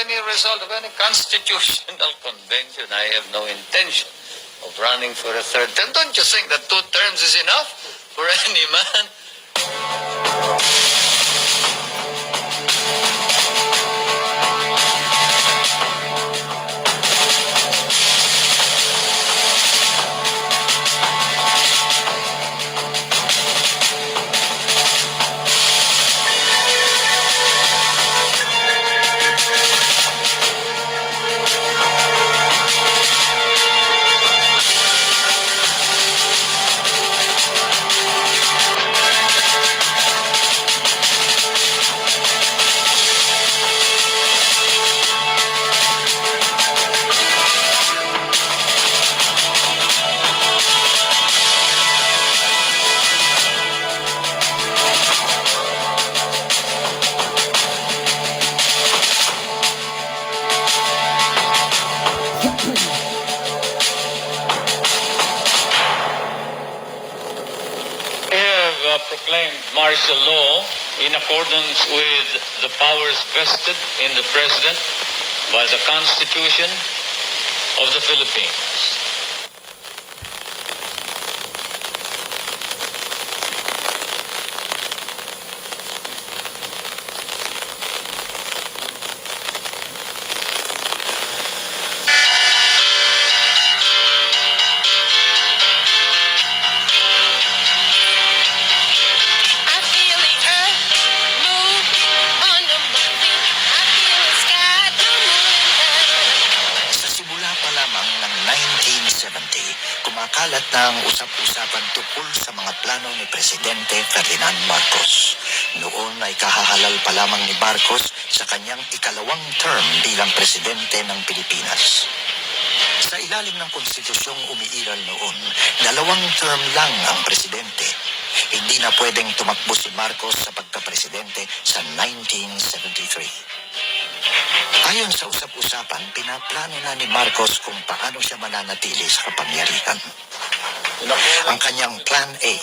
any result of any constitutional convention. I have no intention of running for a third term. Don't you think that 2 terms is enough for any man? Proclaimed martial law in accordance with the powers vested in the President by the Constitution of the Philippines. Kumakalat na ang usap-usapan tungkol sa mga plano ni Presidente Ferdinand Marcos. Noon ay kahahalal pa lamang ni Marcos sa kanyang ikalawang term bilang Presidente ng Pilipinas. Sa ilalim ng konstitusyong umiiral noon, 2 term lang ang Presidente. Hindi na pwedeng tumakbo si Marcos sa pagka-presidente sa 1973. Ayon sa usap-usapan, pinaplano na ni Marcos kung paano siya mananatili sa kapangyarihan. Ang kanyang Plan A,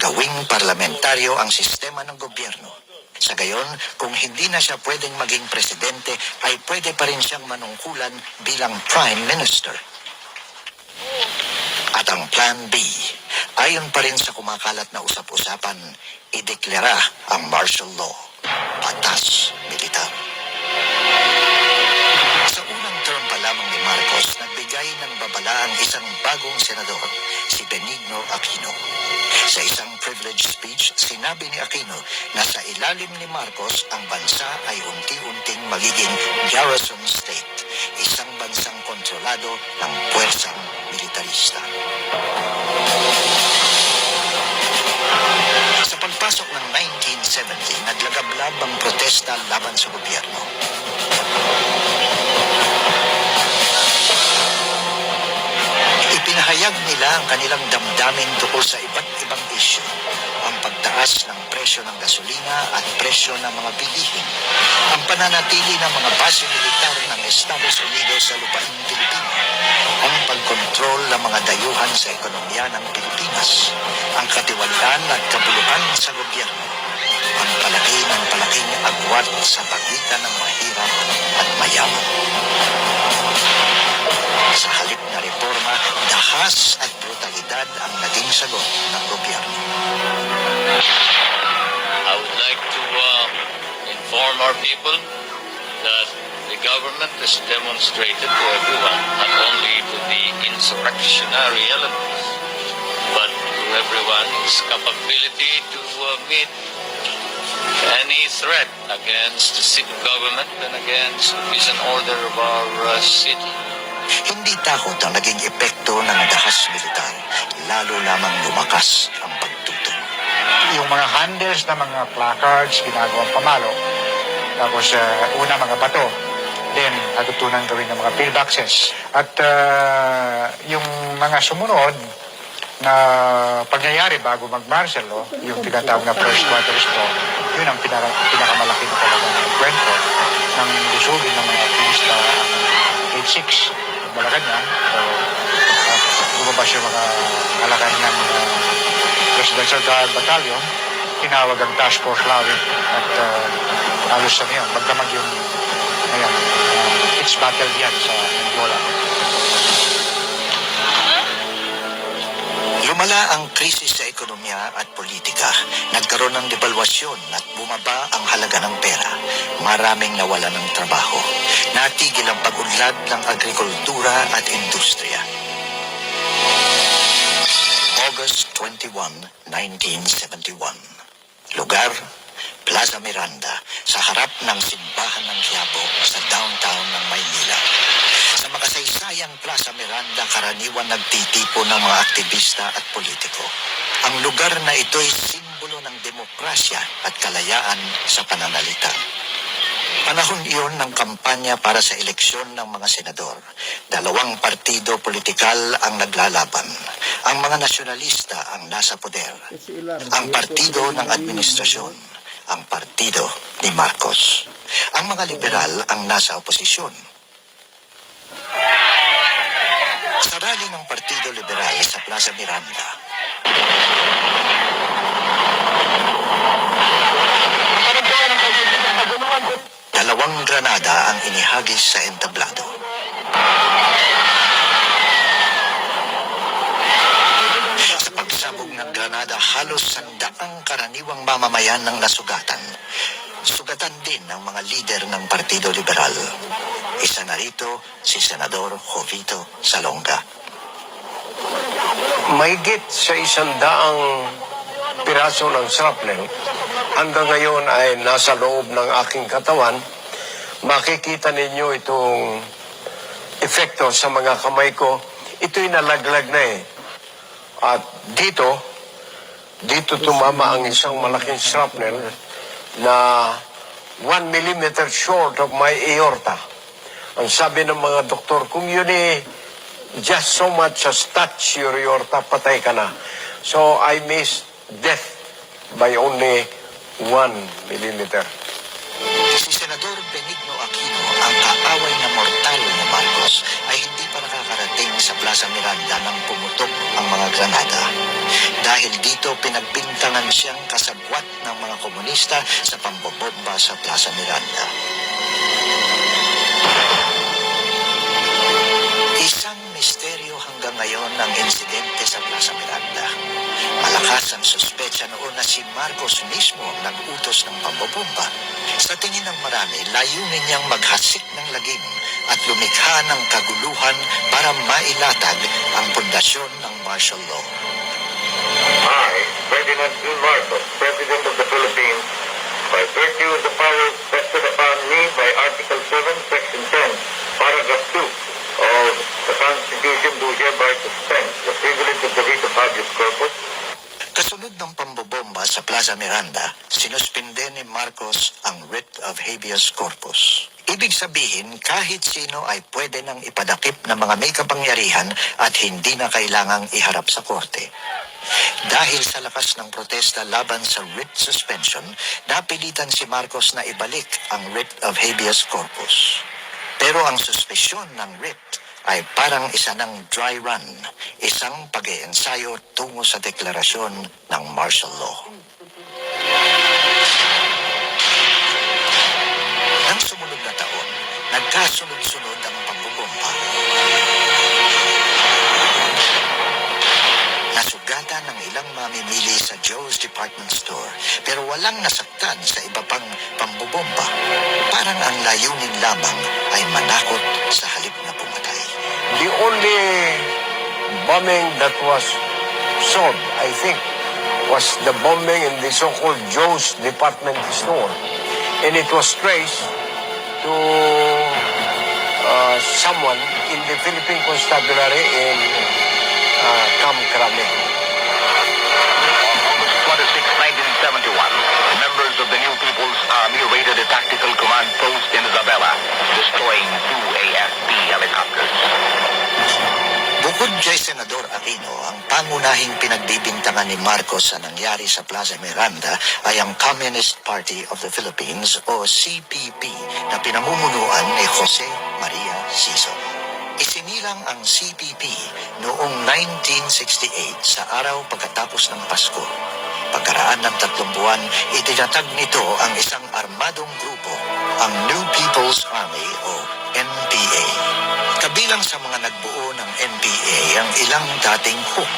gawing parlamentaryo ang sistema ng gobyerno. Sa gayon, kung hindi na siya pwedeng maging presidente, ay pwede pa rin siyang manungkulan bilang Prime Minister. At ang Plan B, ayon pa rin sa kumakalat na usap-usapan, ideklara ang martial law, batas militar. Sa unang term pa lamang ni Marcos, nagbigay ng babala ang isang bagong senador, si Benigno Aquino. Sa isang privilege speech, sinabi ni Aquino na sa ilalim ni Marcos, ang bansa ay unti-unting magiging garrison state, isang bansang kontrolado ng puwersang militarista. Sa pagpasok ng 1970, naglagablab ang protesta laban sa gobyerno. Ipinahayag nila ang kanilang damdamin tungkol sa iba't ibang isyu, ang pagtaas ng presyo ng gasolina at presyo ng mga bilihin, ang pananatili ng mga base militar ng Estados Unidos sa lupaing Pilipino, ang pagkontrol ng mga dayuhan sa ekonomiya ng Pilipinas, ang katiwalaan at kabuluhan sa gobyerno, ang palaki ng palaking agwat sa pagitan ng mahirap at mayaman. Sa halip na reforma, dahas at brutalidad ang naging sagot ng gobyerno. I would like to inform our people that the government has demonstrated to everyone, not only to the insurrectionary elements, but to everyone its capability to meet any threat against the civil government and against the peace and order of our city. Hindi takot ang naging epekto ng dahas militar, lalo lamang lumakas ang pagtutong. Yung mga handles na mga placards, ginagawang pamalo, tapos una mga bato, then natutunan gawin ng mga pillboxes. At yung mga sumunod na pangyayari bago mag-martial law, yung tinatawag na first quarters law, yun ang pinakamalaki na talagang kwento ng lusugin ng mga pilista ang 8-6. Malacanang, lumabas yung mga alakan ng Presidential Guard Battalion, tinawag ang Task Force Lawin at halos sa ngayon, magdamag yung Ayan, pitch battle yan sa Angola. Lumala ang krisis sa ekonomiya at politika. Nagkaroon ng devalwasyon at bumaba ang halaga ng pera. Maraming nawala ng trabaho. Natigil ang pag-unlad ng agrikultura at industriya. August 21, 1971. Lugar, Plaza Miranda, sa harap ng simbahan ng Quiapo sa downtown ng Maynila. Sa makasaysayang Plaza Miranda, karaniwan nagtitipon ng mga aktivista at politiko. Ang lugar na ito'y simbolo ng demokrasya at kalayaan sa pananalita. Panahon iyon ng kampanya para sa eleksyon ng mga senador. Dalawang partido politikal ang naglalaban. Ang mga nasyonalista ang nasa poder. Ang partido ng administrasyon. Ang partido ni Marcos. Ang mga liberal ang nasa oposisyon. Sa rally ng Partido Liberal sa Plaza Miranda, dalawang granada ang inihagis sa entablado. Sa pagsabog ng granada, halos 100 karaniwang mamamayan ng nasugatan. Sugatan din ng mga lider ng Partido Liberal. Isa na rito si Senador Jovito Salonga. Mahigit sa 100 piraso ng shrapnel hanggang ngayon ay nasa loob ng aking katawan. Makikita ninyo itong epekto sa mga kamay ko. Ito'y nalaglag na eh. At dito tumama ang isang malaking shrapnel na 1 millimeter short of my aorta. Ang sabi ng mga doktor, kung yun just so much as touch your aorta, patay ka na. So I missed death by only 1 millimeter. Si Senador Benigno Aquino, ang kaaway na mortal ni Marcos, ay hindi pa nakakarating sa Plaza Miranda nang pumutok ang mga granada. Dahil dito pinagbintangan siyang kasabwat ng mga komunista sa pambobomba sa Plaza Miranda. Isang misteryo hanggang ngayon ang insidente sa Plaza Miranda. Malakas ang suspecha noon na si Marcos mismo ang nag-utos ng pambobomba. Sa tingin ng marami, layunin niyang maghasik ng lagim at lumikha ng kaguluhan para mailatag ang pundasyon ng martial law. I, Ferdinand E. Marcos, President of the Philippines, by virtue of the powers vested upon me by Article 7, Section 10, Paragraph 2 of the Constitution, do hereby suspend the privilege of the writ of habeas corpus. Kasunod ng pambobomba sa Plaza Miranda, sinuspinde ni Marcos ang writ of habeas corpus. Ibig sabihin, kahit sino ay pwede nang ipadakip ng mga may kapangyarihan at hindi na kailangang iharap sa korte. Dahil sa lakas ng protesta laban sa writ suspension, napilitan si Marcos na ibalik ang writ of habeas corpus. Pero ang suspesyon ng writ ay parang isa ng dry run, isang pag-iensayo tungo sa deklarasyon ng martial law. Nang sumunod na taon, nagkasunod-sunod ang pagbubomba. Nasugatan ng ilang mamimili sa Joe's Department Store, pero walang nasaktan sa iba pang pambubomba. Parang ang layunin lamang ay manakot sa halip na pumatay. The only bombing that was solved, I think, was the bombing in the so-called Joe's Department Store. And it was traced to someone in the Philippine Constabulary in Camp Crame. August 26, 1971, members of the New People's Army raided a tactical command post in Isabela, destroying 2 AFP helicopters. Bukod kay Senador Aquino, ang pangunahing pinagbibintangan ni Marcos sa nangyari sa Plaza Miranda ay ang Communist Party of the Philippines o CPP na pinamumunuan ni Jose Maria Sison. Isinilang ang CPP noong 1968 sa araw pagkatapos ng Pasko. Pagkaraan ng 3 buwan, itinatag nito ang isang armadong grupo, ang New People's Army o NPA. Kabilang sa mga nagbuo ng NPA ang ilang dating HUP,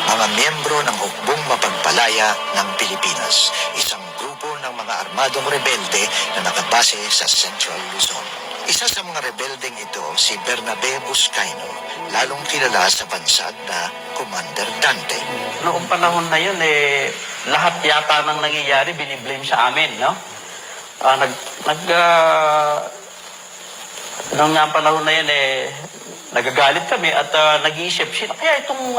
mga miyembro ng Hukbong Mapagpalaya ng Pilipinas, isang grupo ng mga armadong rebelde na nakabase sa Central Luzon. Isa sa mga rebeldeng ito si Bernabe Buscaino, lalong kilala sa bansag na Commander Dante. Noong panahon na yun, lahat yata ng nangyayari biniblame sa amin, no? Noong nga panahon na yun, nagagalit kami at nag-iisip, sino kaya itong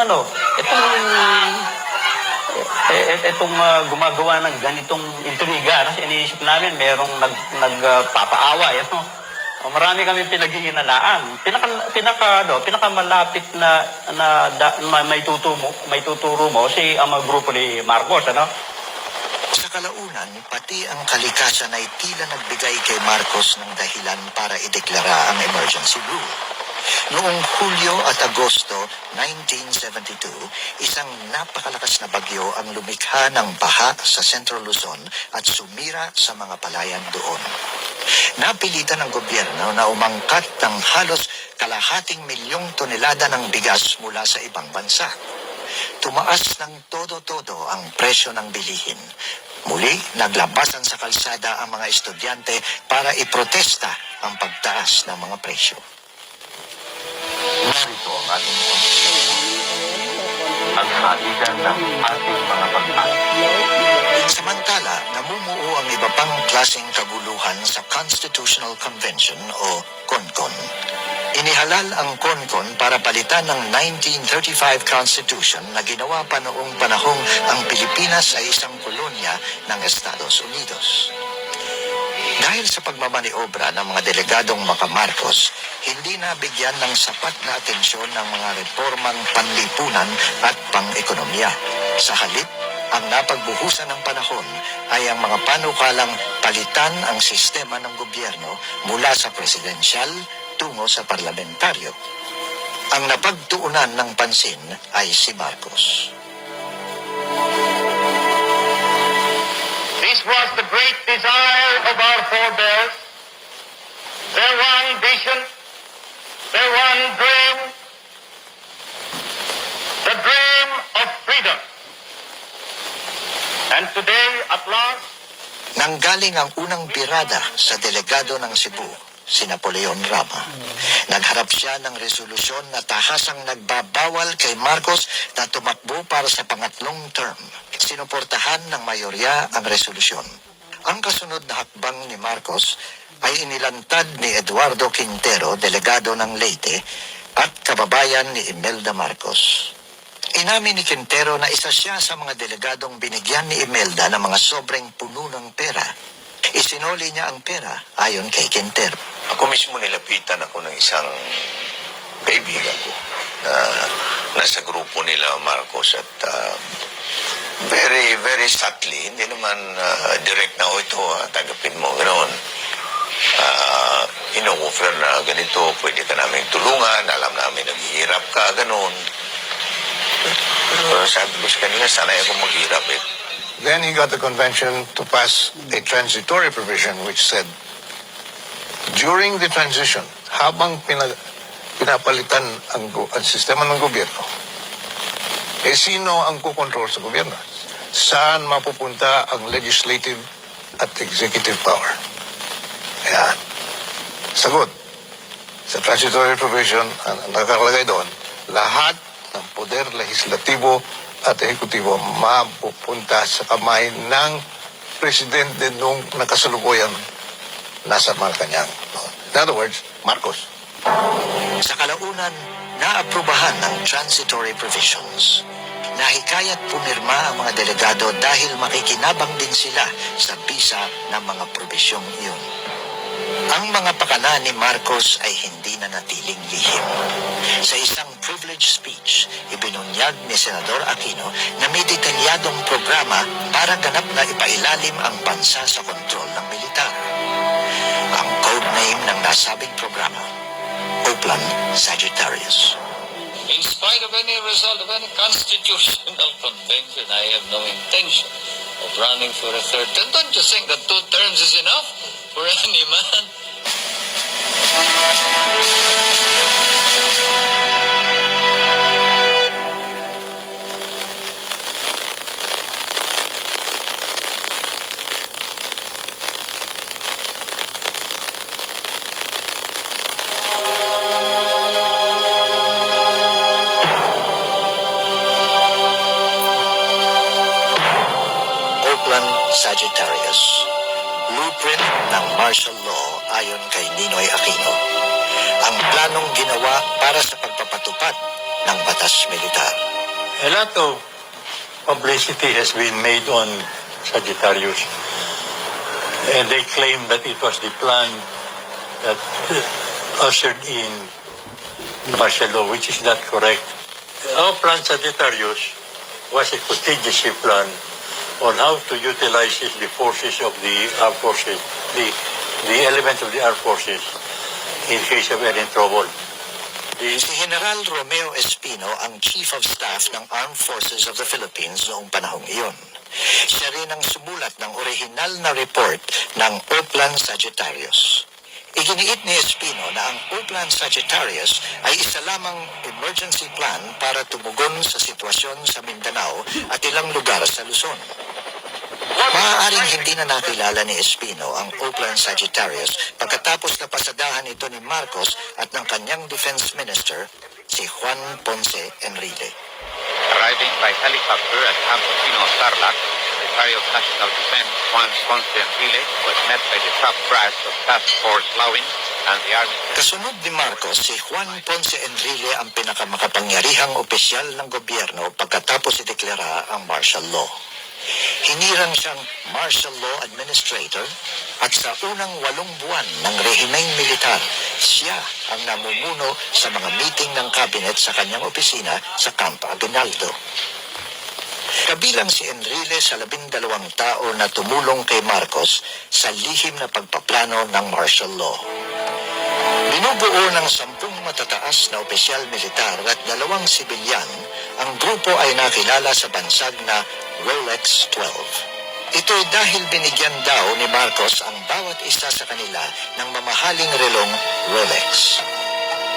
gumagawa ng ganitong intriga? Kasi iniisip namin, merong nagpapaaway, marami kami pinag-iinalaan. Pinakamalapit na may tuturo mo si ang grupo ni Marcos, Sa kalaunan, pati ang kalikasan ay tila nagbigay kay Marcos ng dahilan para ideklara ang emergency rule. Noong Hulyo at Agosto 1972, isang napakalakas na bagyo ang lumikha ng baha sa Central Luzon at sumira sa mga palayan doon. Napilitan ng gobyerno na umangkat ng halos 250,000 tonelada ng bigas mula sa ibang bansa. Tumaas ng todo-todo ang presyo ng bilihin. Muli, naglabasan sa kalsada ang mga estudyante para iprotesta ang pagtaas ng mga presyo. Narito ang ating ang hatigan ng ating mga pagkain. Samantala, namumuo ang iba pang klaseng kaguluhan sa Constitutional Convention o CONCON. Inihalal ang CONCON para palitan ng 1935 Constitution na ginawa pa noong panahong ang Pilipinas ay isang kolonya ng Estados Unidos. Dahil sa pagmamaniobra ng mga delegadong makamarcos, hindi nabigyan ng sapat na atensyon ng mga reformang panlipunan at pang-ekonomiya. Sa halip, ang napagbuhusan ng panahon ay ang mga panukalang palitan ang sistema ng gobyerno mula sa presidensyal tungo sa parlamentaryo. Ang napagtuunan ng pansin ay si Marcos. This was the great desire of our forebears, their one vision, their one dream, the dream of freedom. And today, at last, Nanggaling ang unang birada sa delegado ng Cebu, si Napoleon Rama. Nagharap siya ng resolusyon na tahasang nagbabawal kay Marcos na tumakbo para sa pangatlong term. Sinuportahan ng mayorya ang resolusyon. Ang kasunod na hakbang ni Marcos ay inilantad ni Eduardo Quintero, delegado ng Leyte, at kababayan ni Imelda Marcos. Inamin ni Quintero na isa siya sa mga delegadong binigyan ni Imelda ng mga sobrang puno ng pera. Isinoli niya ang pera ayon kay Quintero. Ako mismo nilapitan ako ng isang kaibigan ko na nasa grupo nila Marcos at very, very subtly, hindi naman direct na, ito, tanggapin mo, ganoon. Ino-offer na ganito, pwede ka namin tulungan, alam namin naghihirap ka, ganoon. Pero sabi ko sa kanila, sanay ako maghirap eh. Then he got the convention to pass a transitory provision which said, during the transition, habang pinapalitan ang sistema ng gobyerno, sino ang kukontrol sa gobyerno? Saan mapupunta ang legislative at executive power? Ayan. Sagot. Sa transitory provision, ang nakalagay doon, lahat ng poder legislatibo at ehekutibo mapupunta sa kamay ng presidente nung nakasalukuyan nasa Malacanang. In other words, Marcos. Sa kalaunan, naaprubahan ng transitory provisions. Nahikayat pumirma ang mga delegado dahil makikinabang din sila sa bisa ng mga probisyong iyon. Ang mga pakana ni Marcos ay hindi na natiling lihim. Sa isang privilege speech, ibinunyag ni Senador Aquino na may detalyadong programa para ganap na ipailalim ang bansa sa kontrol ng militar. Ang codename ng nasabing programa, Oplan Sagittarius. In in spite of any result of any constitutional convention, I have no intention of running for a third term. Don't you think that 2 terms is enough for any man? Oakland Sagittarius. Blueprint ng martial law ayon kay Ninoy Aquino. Ang planong ginawa para sa pagpapatupad ng batas militar. A lot of publicity has been made on Sagittarius. And they claim that it was the plan that ushered in martial law, which is not correct. Our plan, Sagittarius, was a contingency plan on how to utilize the forces of the armed forces, the elements of the armed forces in case of any trouble. Si General Romeo Espino ang Chief of Staff ng Armed Forces of the Philippines noong panahong iyon. Siya rin ang sumulat ng orihinal na report ng Oakland Sagittarius. Iginiit ni Espino na ang Oakland Sagittarius ay isa lamang emergency plan para tumugon sa sitwasyon sa Mindanao at ilang lugar sa Luzon. Maaaring hindi na nakilala ni Espino ang Oakland Sagittarius pagkatapos na pasadahan ito ni Marcos at ng kanyang defense minister, si Juan Ponce Enrile. Arriving by helicopter at Camp Aquino, Tarlac, Secretary of National Defense Juan Ponce Enrile was met by the top brass of Task Force Lawin and the Army. Kasunod ni Marcos, si Juan Ponce Enrile ang pinakamakapangyarihang opisyal ng gobyerno pagkatapos ideklara ang martial law. Hinirang siyang martial law administrator at sa unang 8 buwan ng rehimeng militar, siya ang namumuno sa mga meeting ng cabinet sa kanyang opisina sa Camp Aguinaldo. Kabilang si Enrile sa 12 tao na tumulong kay Marcos sa lihim na pagpaplano ng martial law. Binubuo ng 10 matataas na opisyal militar at 2 sibilyan, ang grupo ay nakilala sa bansag na Rolex 12. Ito'y dahil binigyan daw ni Marcos ang bawat isa sa kanila ng mamahaling relong Rolex.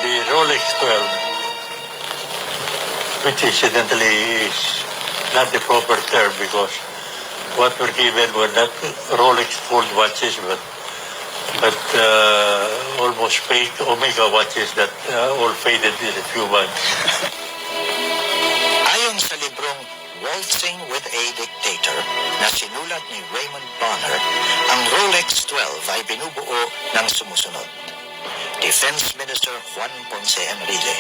The Rolex 12, which incidentally is not the proper term because what were given were not Rolex gold watches but almost fake Omega watches that all faded in a few months. Ayon sa librong Waltzing with a Dictator na sinulat ni Raymond Bonner, ang Rolex 12 ay binubuo ng sumusunod: Defense Minister Juan Ponce Enrile,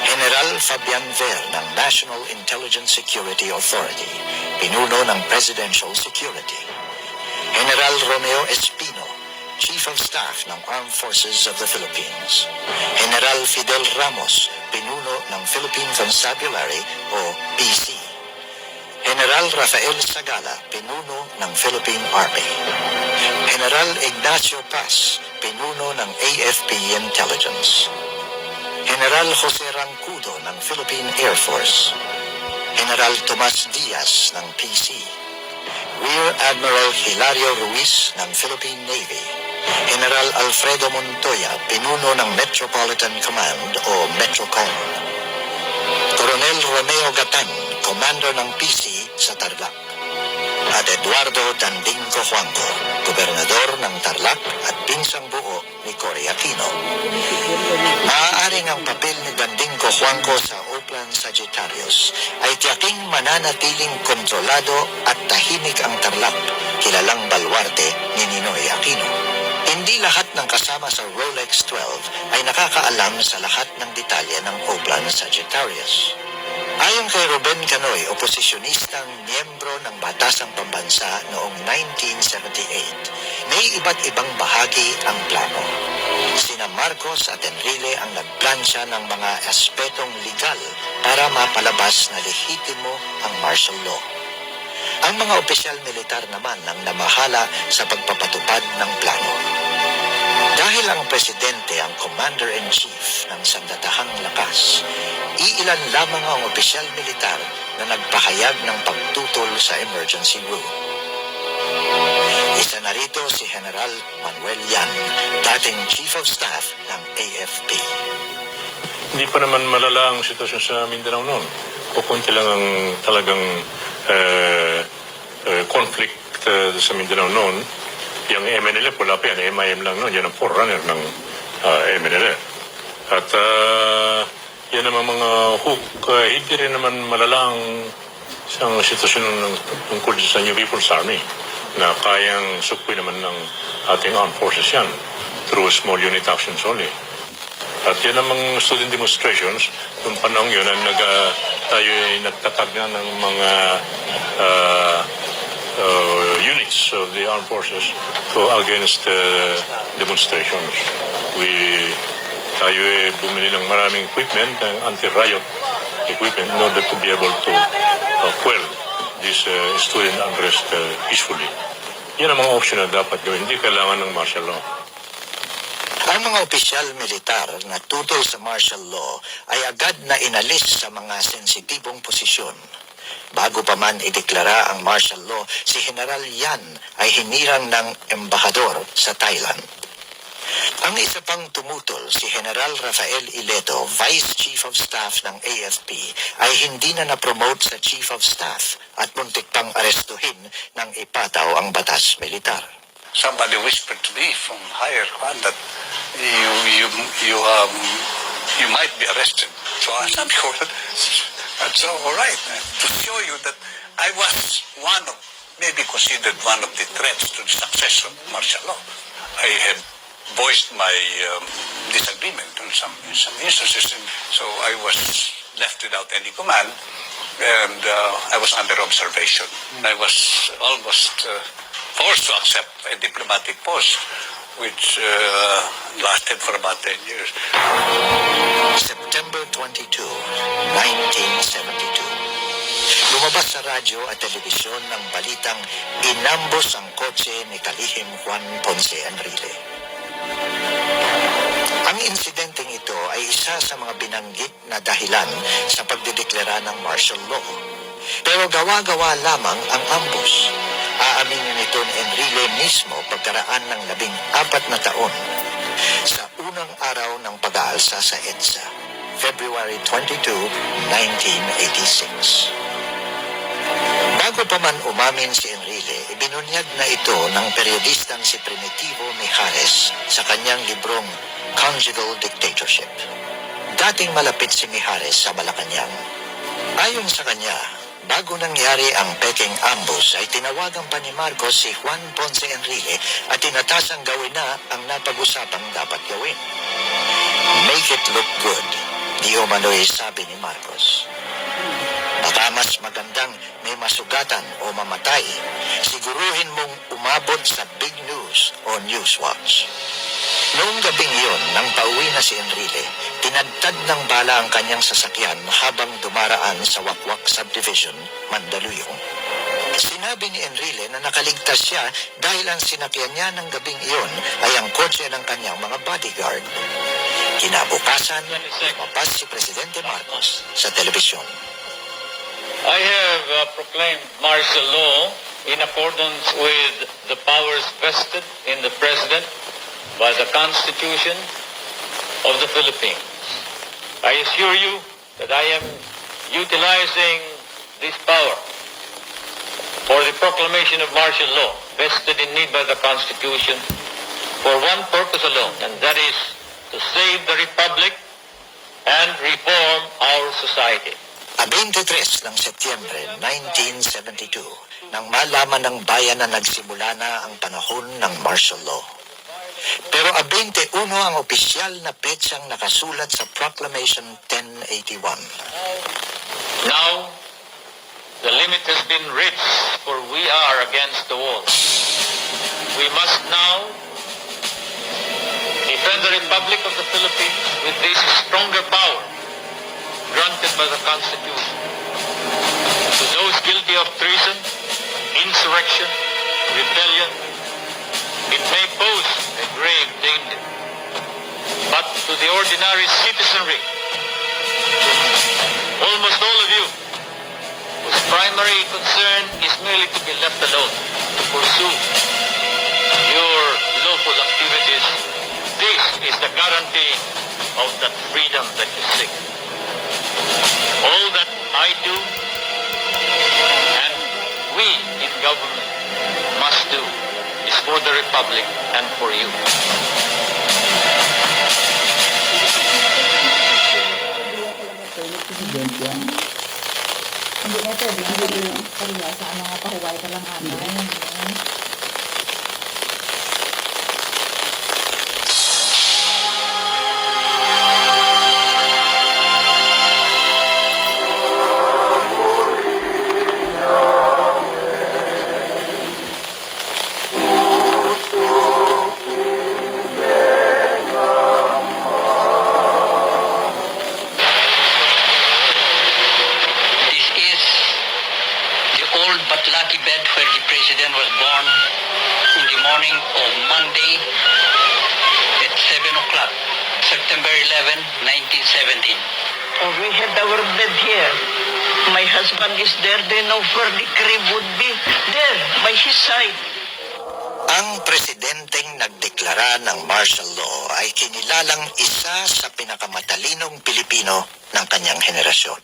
General Fabian Ver ng National Intelligence Security Authority, pinuno ng Presidential Security; General Romeo Espino, Chief of Staff ng Armed Forces of the Philippines; General Fidel Ramos, pinuno ng Philippine Constabulary o PC; General Rafael Sagala, pinuno ng Philippine Army; General Ignacio Paz, pinuno ng AFP Intelligence; General Jose Rancudo ng Philippine Air Force; General Tomas Diaz ng PC; Rear Admiral Hilario Ruiz ng Philippine Navy; General Alfredo Montoya, pinuno ng Metropolitan Command o Metrocom; Coronel Romeo Gatan, commander ng PC sa Tarlac; at Eduardo Dandingo Juanco, gobernador ng Tarlac at pinsang buo ni Cory Aquino. Maaaring ang papel ni Dandingo Juanco sa Oakland Sagittarius ay tiyaking mananatiling kontrolado at tahimik ang Tarlac, kilalang baluarte ni Ninoy Aquino. Hindi lahat ng kasama sa Rolex 12 ay nakakaalam sa lahat ng detalye ng Oakland Sagittarius. Ayon kay Ruben Canoy, oposisyonistang miyembro ng Batasang Pambansa noong 1978, may iba't ibang bahagi ang plano. Sina Marcos at Enrile ang nagplansya ng mga aspetong legal para mapalabas na lehitimo ang martial law. Ang mga opisyal militar naman ang namahala sa pagpapatupad ng plano. Dahil ang presidente ang commander-in-chief ng sandatahang lakas, iilan lamang ang opisyal militar na nagpahayag ng pagtutol sa emergency room. Isa na rito si General Manuel Yan, dating Chief of Staff ng AFP. Hindi pa naman malala ang sitwasyon sa Mindanao noon. Kukunti lang ang talagang conflict sa Mindanao noon. Yung MNLF, wala pa yan. MIM lang noon. Yan ang forerunner ng MNLF. At yan naman mga hook. Hindi rin naman malala ang sitwasyon tungkol sa New People's Army na kayang sukwi naman ng ating armed forces yan through small unit actions only. At yan namang student demonstrations, noong panahon yun, tayo ay nagtatag na ng mga units of the armed forces against demonstrations. Tayo ay bumili ng maraming equipment, anti-riot equipment, in order to be able to quell this student unrest peacefully. Yan ang mga option na dapat gawin. Hindi kailangan ng martial law. Ang mga opisyal militar na tutol sa martial law ay agad na inalis sa mga sensitibong posisyon. Bago pa man ideklara ang martial law, si General Yan ay hinirang ng embahador sa Thailand. Ang isa pang tumutol, si General Rafael Ileto, Vice Chief of Staff ng AFP, ay hindi na na-promote sa Chief of Staff at muntik pang arestuhin ng ipataw ang batas militar. Somebody whispered to me from higher command that you might be arrested. So I said, that's all right. To show you that I was maybe considered one of the threats to the success of martial law. I had voiced my disagreement in some instances, and so I was left without any command, and I was under observation. I was almost forced to accept a diplomatic post, which lasted for about 10 years. September 22, 1972. Lumabas sa radyo at telebisyon ng balitang inambos ang kotse ni Kalihim Juan Ponce Enrile. Ang insidenteng ito ay isa sa mga binanggit na dahilan sa pagdedeklara ng martial law. Pero gawa-gawa lamang ang ambush. Aaminin nito ni Enrile mismo pagkaraan ng 14 na taon sa unang araw ng pag-aalsa sa EDSA, February 22, 1986. Bago pa man umamin si Enrile, ibinunyag na ito ng periodistang si Primitivo Mijares sa kanyang librong Conjugal Dictatorship. Dating malapit si Mijares sa Malacanang. Ayon sa kanya, bago nangyari ang Peking ambush ay tinawagan pa ni Marcos si Juan Ponce Enrile at tinatasang gawin na ang napag-usapang dapat gawin. Make it look good, di umano'y sabi ni Marcos. Baka mas magandang may masugatan o mamatay, siguruhin mong umabot sa big news o newswatch. Noong gabing iyon, nang pauwi na si Enrile, tinadtad ng bala ang kanyang sasakyan habang dumaraan sa Wakwak Subdivision, Mandaluyong. Sinabi ni Enrile na nakaligtas siya dahil ang sinakyan niya ng gabing iyon ay ang kotse ng kanyang mga bodyguard. Kinabukasan, lumabas si Presidente Marcos sa telebisyon. I have proclaimed martial law in accordance with the powers vested in the President by the Constitution of the Philippines. I assure you that I am utilizing this power for the proclamation of martial law vested in me by the Constitution for one purpose alone, and that is to save the Republic and reform our society. 23 ng Setyembre 1972, nang malaman ng bayan na nagsimula na ang panahon ng martial law. Pero 21 ang opisyal na petsang nakasulat sa Proclamation 1081. Now, the limit has been reached, for we are against the wall. We must now defend the Republic of the Philippines with this stronger power granted by the Constitution. To those guilty of treason, insurrection, rebellion, it may pose a grave danger. but to the ordinary citizenry, almost all of you, whose primary concern is merely to be left alone to pursue your lawful activities. This is the guarantee of that freedom that you seek. All that I do and we in government must do is for the Republic and for you. Hindi na pwede yung kariya sa mga pahuway ka lang ata. This is the old but lucky bed where the president was born in the morning of Monday at 7 o'clock, September 11, 1917. Oh, we had our bed here. My husband is there, then over the crib would be there by his side. Ang presidenteng nagdeklara ng martial law ay kinilalang isa sa pinakamatalinong Pilipino ng kanyang henerasyon.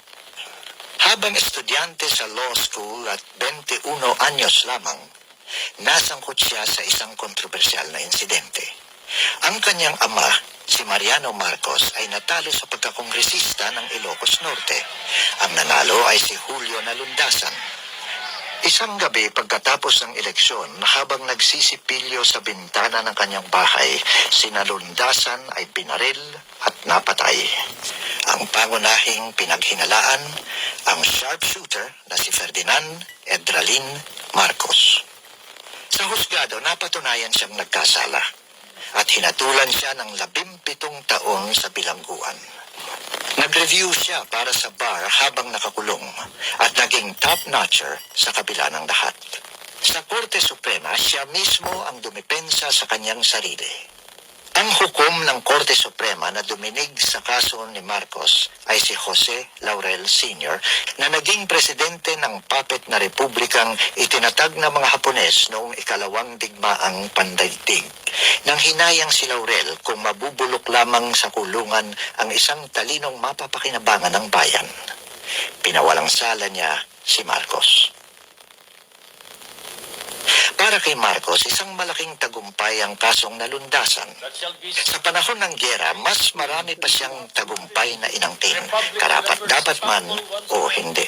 Habang estudyante sa law school at 21 anyos lamang, nasangkot siya sa isang kontrobersyal na insidente. Ang kanyang ama, si Mariano Marcos, ay natalo sa pagkakongresista ng Ilocos Norte. Ang nanalo ay si Julio Nalundasan. Isang gabi pagkatapos ng eleksyon, habang nagsisipilyo sa bintana ng kanyang bahay, si Nalundasan ay pinaril at napatay. Ang pangunahing pinaghinalaan, ang sharpshooter na si Ferdinand Edralin Marcos. Sa husgado, napatunayan siyang nagkasala at hinatulan siya ng 17 taon sa bilangguan. Nag-review siya para sa bar habang nakakulong at naging top-notcher sa kabila ng lahat. Sa Korte Suprema, siya mismo ang dumipensa sa kanyang sarili. Ang hukom ng Korte Suprema na duminig sa kaso ni Marcos ay si Jose Laurel Sr. na naging presidente ng puppet na republikang itinatag ng mga Hapones noong ikalawang digmaang pandaigdig. Nang hinayang si Laurel kung mabubulok lamang sa kulungan ang isang talinong mapapakinabangan ng bayan. Pinawalang sala niya si Marcos. Para kay Marcos, isang malaking tagumpay ang kasong Nalundasan. Sa panahon ng gyera, mas marami pa siyang tagumpay na inangkin, karapat-dapat man o hindi.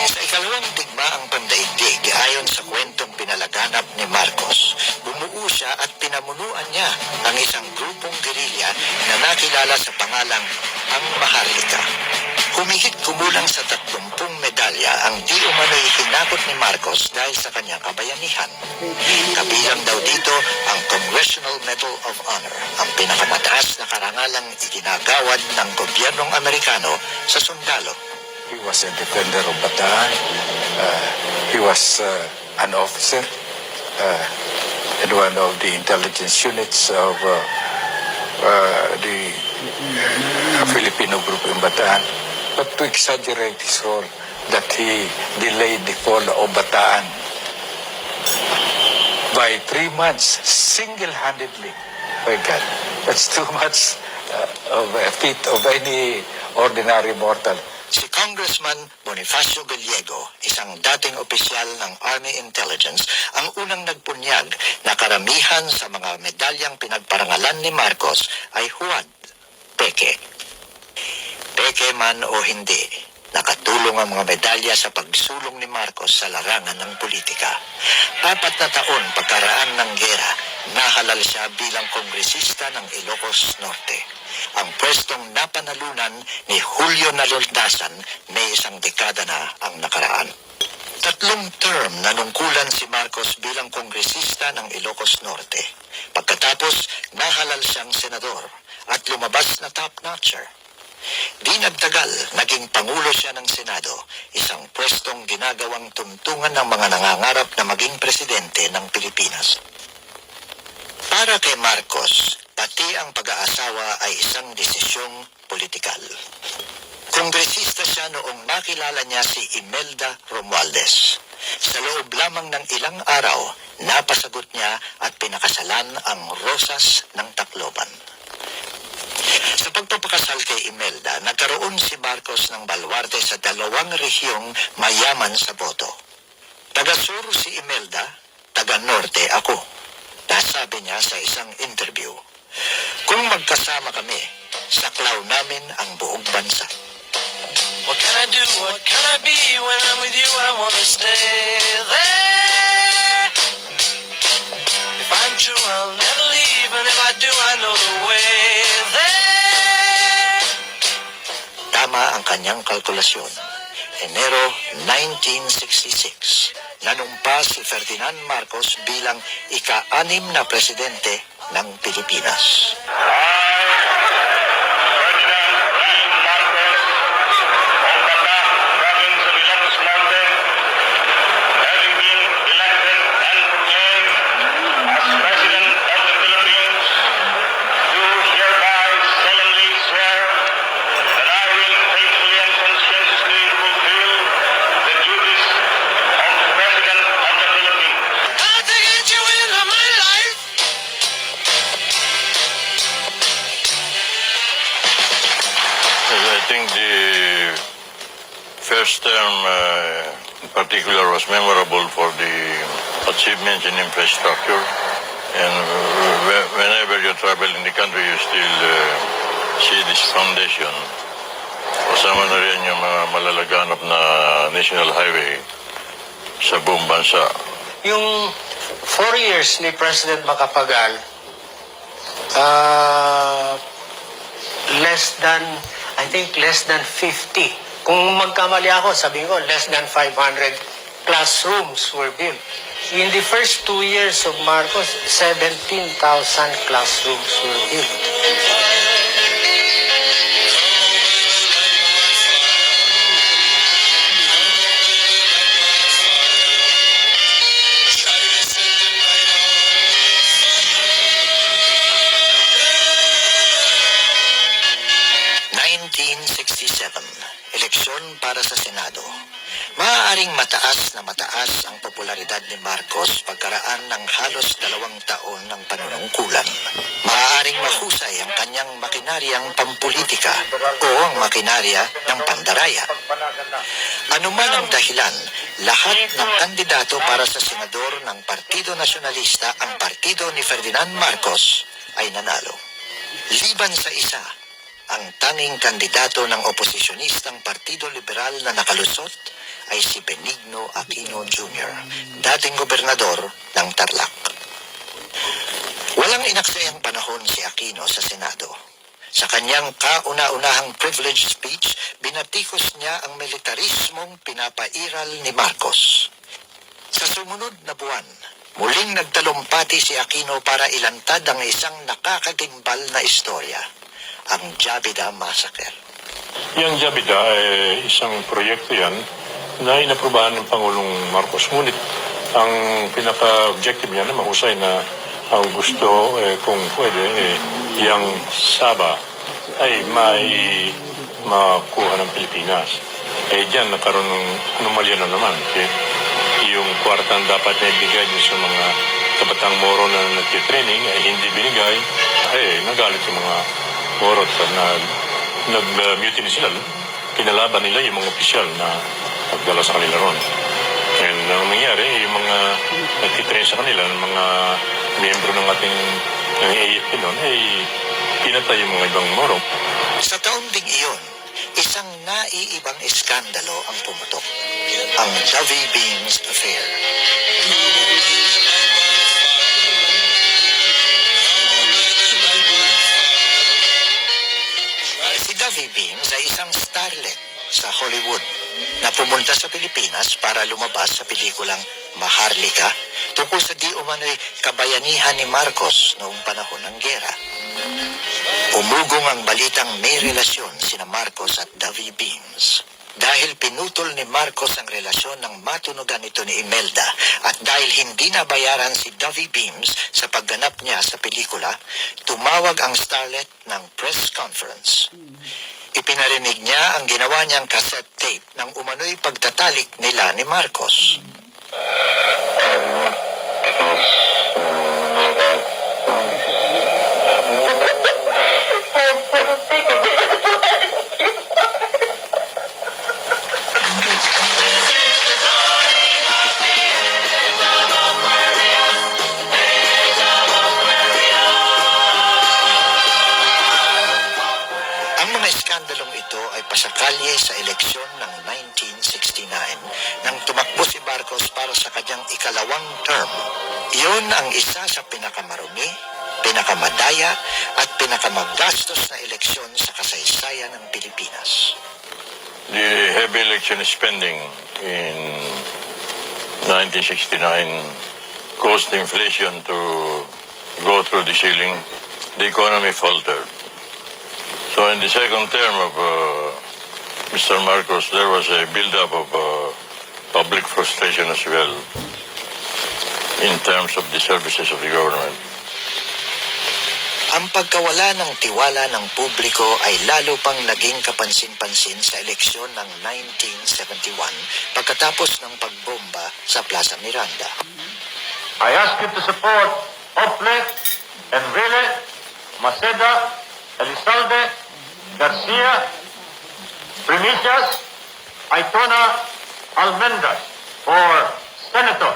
Sa ikalawang digmaang pandaigdig, ayon sa kwentong pinalaganap ni Marcos, bumuo siya at pinamunuan niya ang isang grupong gerilya na nakilala sa pangalang ang Maharlika. Humigit kumulang sa 30 medalya ang di umano'y hinakot ni Marcos dahil sa kanyang kabayanihan. Kabilang daw dito ang Congressional Medal of Honor, ang pinakamataas na karangalang iginagawad ng gobyernong Amerikano sa sundalo. He was a defender of Bataan. He was an officer in one of the intelligence units of the Filipino group in Bataan. But to exaggerate his role, that he delayed the fall of Bataan by 3 months, single-handedly. My God, that's too much of a feat of any ordinary mortal. Si Congressman Bonifacio Gallego, isang dating opisyal ng Army Intelligence, ang unang nagpunyag na karamihan sa mga medalyang pinagparangalan ni Marcos ay huwad, peke. Peke man o hindi, nakatulong ang mga medalya sa pagsulong ni Marcos sa larangan ng politika. 4 na taon pagkaraan ng gera, nahalal siya bilang kongresista ng Ilocos Norte. Ang pwestong napanalunan ni Julio Nalundasan may 1 dekada na ang nakaraan. 3 term nanungkulan si Marcos bilang kongresista ng Ilocos Norte. Pagkatapos, nahalal siyang senador at lumabas na top-notcher. Di nagtagal, naging Pangulo siya ng Senado, isang pwestong ginagawang tuntungan ng mga nangangarap na maging presidente ng Pilipinas. Para kay Marcos, pati ang pag-aasawa ay isang desisyong politikal. Kongresista siya noong makilala niya si Imelda Romualdez. Sa loob lamang ng ilang araw, napasagot niya at pinakasalan ang Rosas ng Tacloban. Sa pagpapakasal kay Imelda, nagkaroon si Marcos ng baluarte sa 2 rehiyong mayaman sa boto. Taga-Sur si Imelda, taga-Norte ako. Nasabi niya sa isang interview, kung magkasama kami, saklaw namin ang buong bansa. What can I do? What can I be? When I'm with you, I wanna stay there. If I'm true, I'll never leave, and if I do, I know the way there. Tama ang kanyang kalkulasyon. Enero 1966, nanumpa si Ferdinand Marcos bilang ika-6 na presidente ng Pilipinas. I think the first term in particular was memorable for the achievements in infrastructure. And whenever you travel in the country, you still see this foundation. Kasama na rin yung mga malalaganap na national highway sa buong bansa. Yung 4 years ni President Macapagal, less than 50. Kung magkamali ako, sabihin ko, less than 500 classrooms were built. In the first 2 years of Marcos, 17,000 classrooms were built. Eleksyon para sa Senado. Maaaring mataas ang popularidad ni Marcos pagkaraan ng halos 2 taon ng panunungkulan. Maaaring mahusay ang kanyang makinaryang pampolitika o ang makinarya ng pandaraya. Ano man ang dahilan, lahat ng kandidato para sa senador ng Partido Nasyonalista, ang partido ni Ferdinand Marcos, ay nanalo. Liban sa isa, ang tanging kandidato ng oposisyonistang Partido Liberal na nakalusot ay si Benigno Aquino Jr., dating gobernador ng Tarlac. Walang inaksayang panahon si Aquino sa Senado. Sa kanyang kauna-unahang privilege speech, binatikos niya ang militarismong pinapairal ni Marcos. Sa sumunod na buwan, muling nagtalumpati si Aquino para ilantad ang isang nakakagimbal na istorya, ang Jabida Massacre. Yung Jabida ay isang proyekto yan na inaprubahan ng Pangulong Marcos. Ngunit ang pinaka-objective niya na mahusay na ang gusto, kung pwede, yung Saba ay makuha ng Pilipinas. Diyan nagkaroon ng anomalya na naman. Yung kwartang dapat na ibigay sa mga kabatang Moro na nagtitraining ay hindi binigay. Nagalit yung mga Moro na nag-mutiny sila. Kinalaban nila yung mga opisyal na nagdala sa kanila ron. And ang nangyari, yung mga nagtitrain sa kanila, mga miyembro ng ating AFP noon, pinatay yung mga ibang Moro. Sa taon ding iyon, isang naiibang iskandalo ang pumutok, ang Davie Beans Affair. Si Davie Beans ay isang starlet sa Hollywood na pumunta sa Pilipinas para lumabas sa pelikulang Maharlika tungkol sa di umano'y kabayanihan ni Marcos noong panahon ng giyera. Umugong ang balitang may relasyon si sina Marcos at Davy Beams. Dahil pinutol ni Marcos ang relasyon ng matunugan nito ni Imelda at dahil hindi nabayaran si Davy Beams sa pagganap niya sa pelikula, tumawag ang starlet ng press conference. Ipinarinig niya ang ginawa niyang cassette tape ng umano'y pagtatalik nila ni Marcos. Ang mga iskandalong ito ay pasakalye sa eleksyon ng 1969 nang tumakbo si Marcos para sa kanyang ikalawang term. Iyon ang isa sa pinakamarumi, pinakamadaya at pinakamagastos na eleksyon sa kasaysayan ng Pilipinas. The heavy election spending in 1969 caused inflation to go through the ceiling. The economy faltered. So in the second term of Mr. Marcos, there was a build-up of public frustration as well in terms of the services of the government. Ang pagkawala ng tiwala ng publiko ay lalo pang naging kapansin-pansin sa eleksyon ng 1971 pagkatapos ng pagbomba sa Plaza Miranda. I ask you to support Ople, Enrile, Maceda, Elizalde, Garcia, Primicias, Aitona, Almendras for Senator.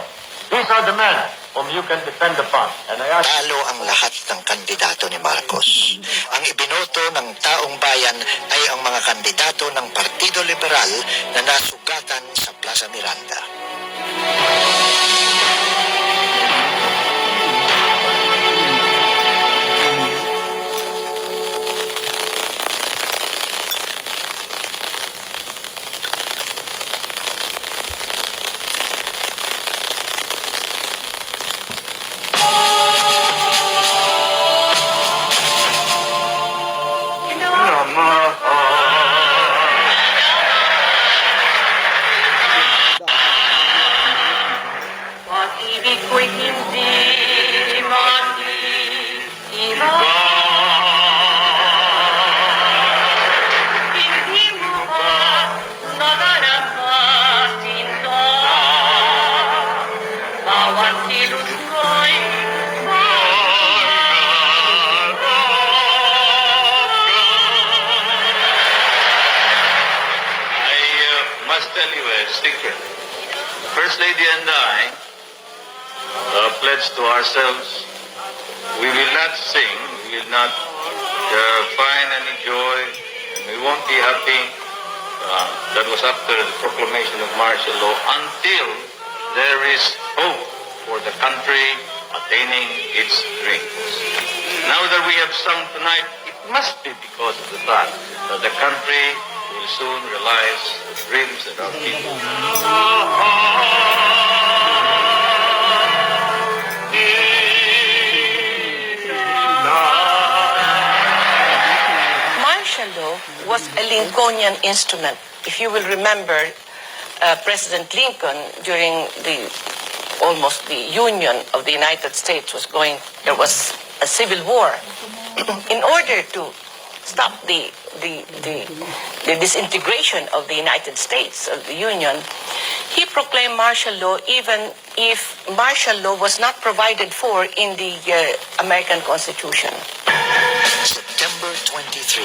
These are the men whom you can depend upon. And I ask... Talo ang lahat ng kandidato ni Marcos. Ang ibinoto ng taong bayan ay ang mga kandidato ng Partido Liberal na nasugatan sa Plaza Miranda. Pag-ibig ko'y hindi mag-iba. Hindi mo ba nadaramasinta? Bawat kilos ko'y I must tell you a secret. First Lady and I pledge to ourselves, we will not sing, we will not find any joy, and we won't be happy. That was after the proclamation of martial law until there is hope for the country attaining its dreams. Now that we have sung tonight, it must be because of the fact that the country will soon realize the dreams that our people martial law was a Lincolnian instrument. If you will remember, President Lincoln, during almost the union of the United States there was a civil war. In order to stop the disintegration of the United States, of the Union, he proclaimed martial law even if martial law was not provided for in the American Constitution. September 23,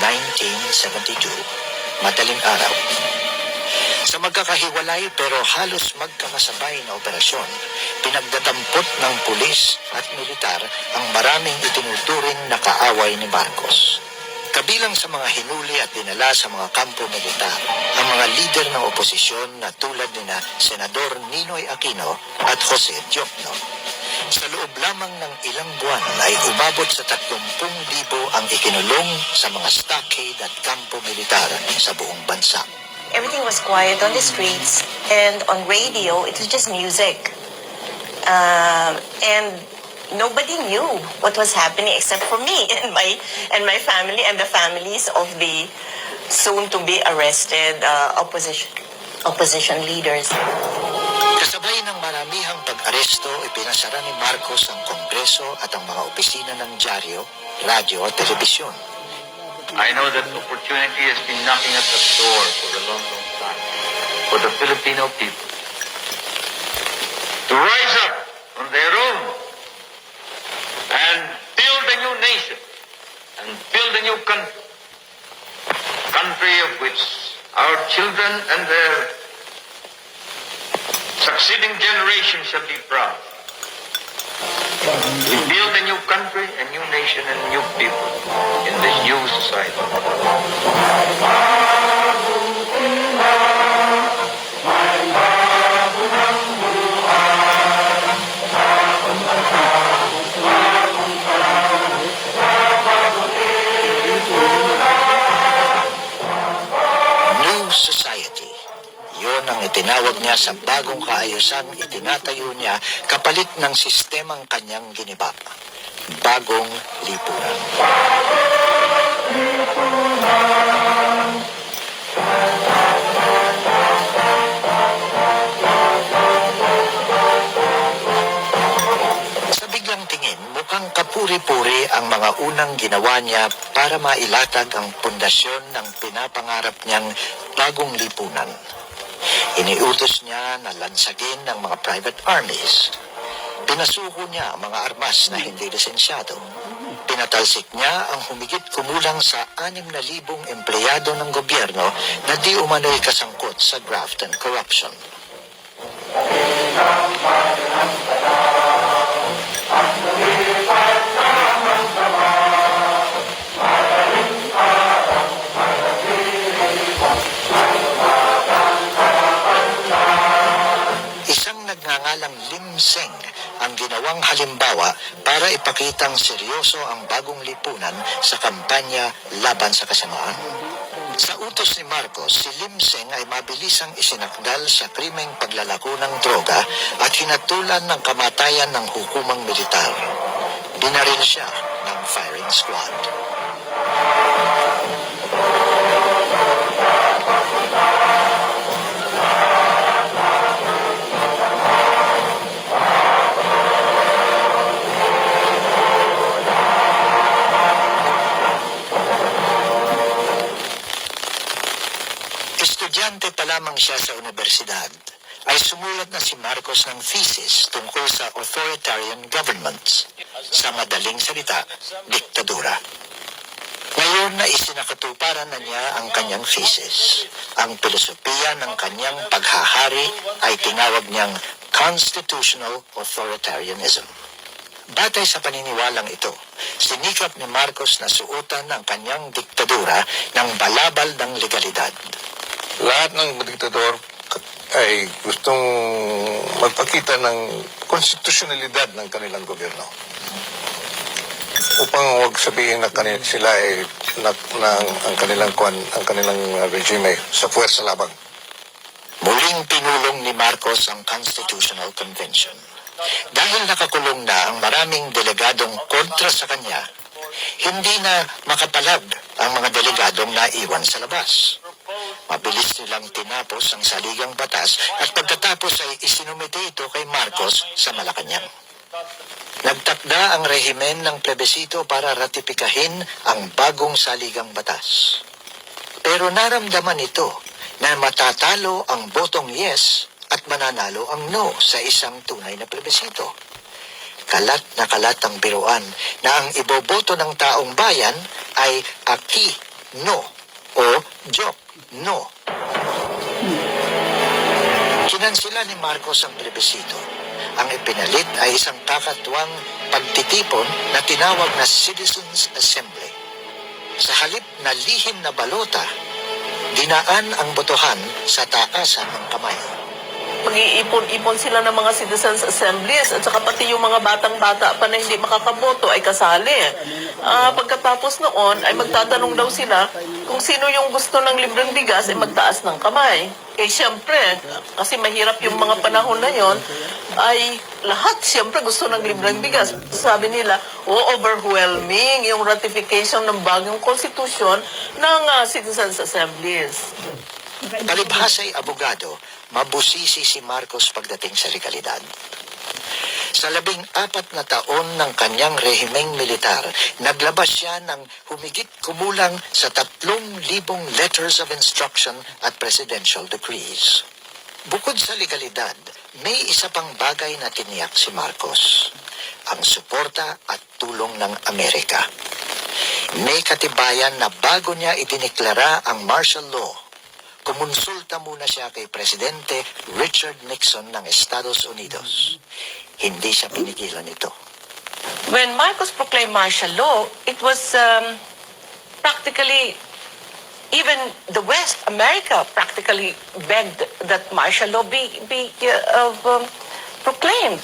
1972, madaling araw. Sa magkakahiwalay pero halos magkakasabay na operasyon, pinagdadampot ng pulis at militar ang maraming itinuturing na kaaway ni Marcos. Kabilang sa mga hinuli at dinala sa mga kampo militar, ang mga lider ng oposisyon na tulad ni Senador Ninoy Aquino at Jose Diokno. Sa loob lamang ng ilang buwan ay umabot sa 30,000 ang ikinulong sa mga stockade at kampo militar sa buong bansa. Everything was quiet on the streets, and on radio, it was just music. And nobody knew what was happening except for me and my family and the families of the soon-to-be arrested opposition leaders. Kasabay ng maramihang pag-aresto, ipinasara ni Marcos ang Kongreso at ang mga opisina ng dyaryo, radyo at telebisyon. I know that opportunity has been knocking at the door for a long, long time for the Filipino people to rise up on their own and build a new nation and build a new country of which our children and their succeeding generations shall be proud. We build a new country, a new nation, and new people in this new society. New society. Yun ang itinawag niya sa bagong kaayusang itinatayo niya kapalit ng sistemang kanyang giniba. Bagong lipunan. Sa biglang tingin, mukhang kapuri-puri ang mga unang ginawa niya para mailatag ang pundasyon ng pinapangarap niyang bagong lipunan. Iniutos niya na lansagin ng mga private armies. Pinasuko niya ang mga armas na hindi lisensyado. Pinatalsik niya ang humigit kumulang sa 6,000 empleyado ng gobyerno na di umano'y kasangkot sa graft and corruption. Isang nagngangalang Lim Seng ang ginawang halimbawa para ipakitang seryoso ang bagong lipunan sa kampanya laban sa kasamaan. Sa utos ni Marcos, si Lim Seng ay mabilisang isinakdal sa krimeng paglalako ng droga at hinatulan ng kamatayan ng hukumang militar. Binaril siya ng firing squad. Estudyante pa lamang siya sa universidad, ay sumulat na si Marcos ng thesis tungkol sa authoritarian governments, sa madaling salita, diktadura. Ngayon na isinakatuparan na niya ang kanyang thesis. Ang filosofiya ng kanyang paghahari ay tinawag niyang constitutional authoritarianism. Batay sa paniniwalang ito, sinikap ni Marcos na suotan ang kanyang diktadura ng balabal ng legalidad. Lahat ng diktador ay gustong magpakita ng konstitusyonalidad ng kanilang gobyerno. Upang huwag sabihin na sila ay ang kanilang regime sa puwersa labang. Muling pinulong ni Marcos ang Constitutional Convention. Dahil nakakulong na ang maraming delegadong kontra sa kanya, hindi na makapalag ang mga delegadong naiwan sa labas. Mabilis nilang tinapos ang saligang batas at pagkatapos ay isinumite ito kay Marcos sa Malacanang. Nagtakda ang rehimen ng plebisito para ratipikahin ang bagong saligang batas. Pero naramdaman ito na matatalo ang botong yes at mananalo ang no sa isang tunay na plebisito. Kalat na kalat ang biruan na ang iboboto ng taong bayan ay aki no o joke no. Kinansila ni Marcos ang plebisito. Ang ipinalit ay isang kakatuwang pagtitipon na tinawag na Citizens Assembly. Sa halip na lihim na balota, dinaan ang botohan sa taasan ng kamay. mag-iipon-ipon sila ng mga citizens assemblies at saka pati yung mga batang-bata pa na hindi makakaboto ay kasali. Pagkatapos noon ay magtatanong daw sila kung sino yung gusto ng libreng bigas ay magtaas ng kamay. Eh siyempre, kasi mahirap yung mga panahon na yon, ay lahat siyempre gusto ng libreng bigas. Sabi nila, overwhelming yung ratification ng bagong konstitusyon ng citizens assemblies. Palibhasa'y abogado, mabusisi si Marcos pagdating sa legalidad. Sa 14 na taon ng kanyang rehimeng militar, naglabas siya ng humigit kumulang sa 3,000 letters of instruction at presidential decrees. Bukod sa legalidad, may isa pang bagay na tiniyak si Marcos, ang suporta at tulong ng Amerika. May katibayan na bago niya idineklara ang martial law, kumonsulta muna siya kay Presidente Richard Nixon ng Estados Unidos. Hindi siya pinigilan ito. When Marcos proclaimed martial law, it was practically, even the West, America, practically begged that martial law be proclaimed.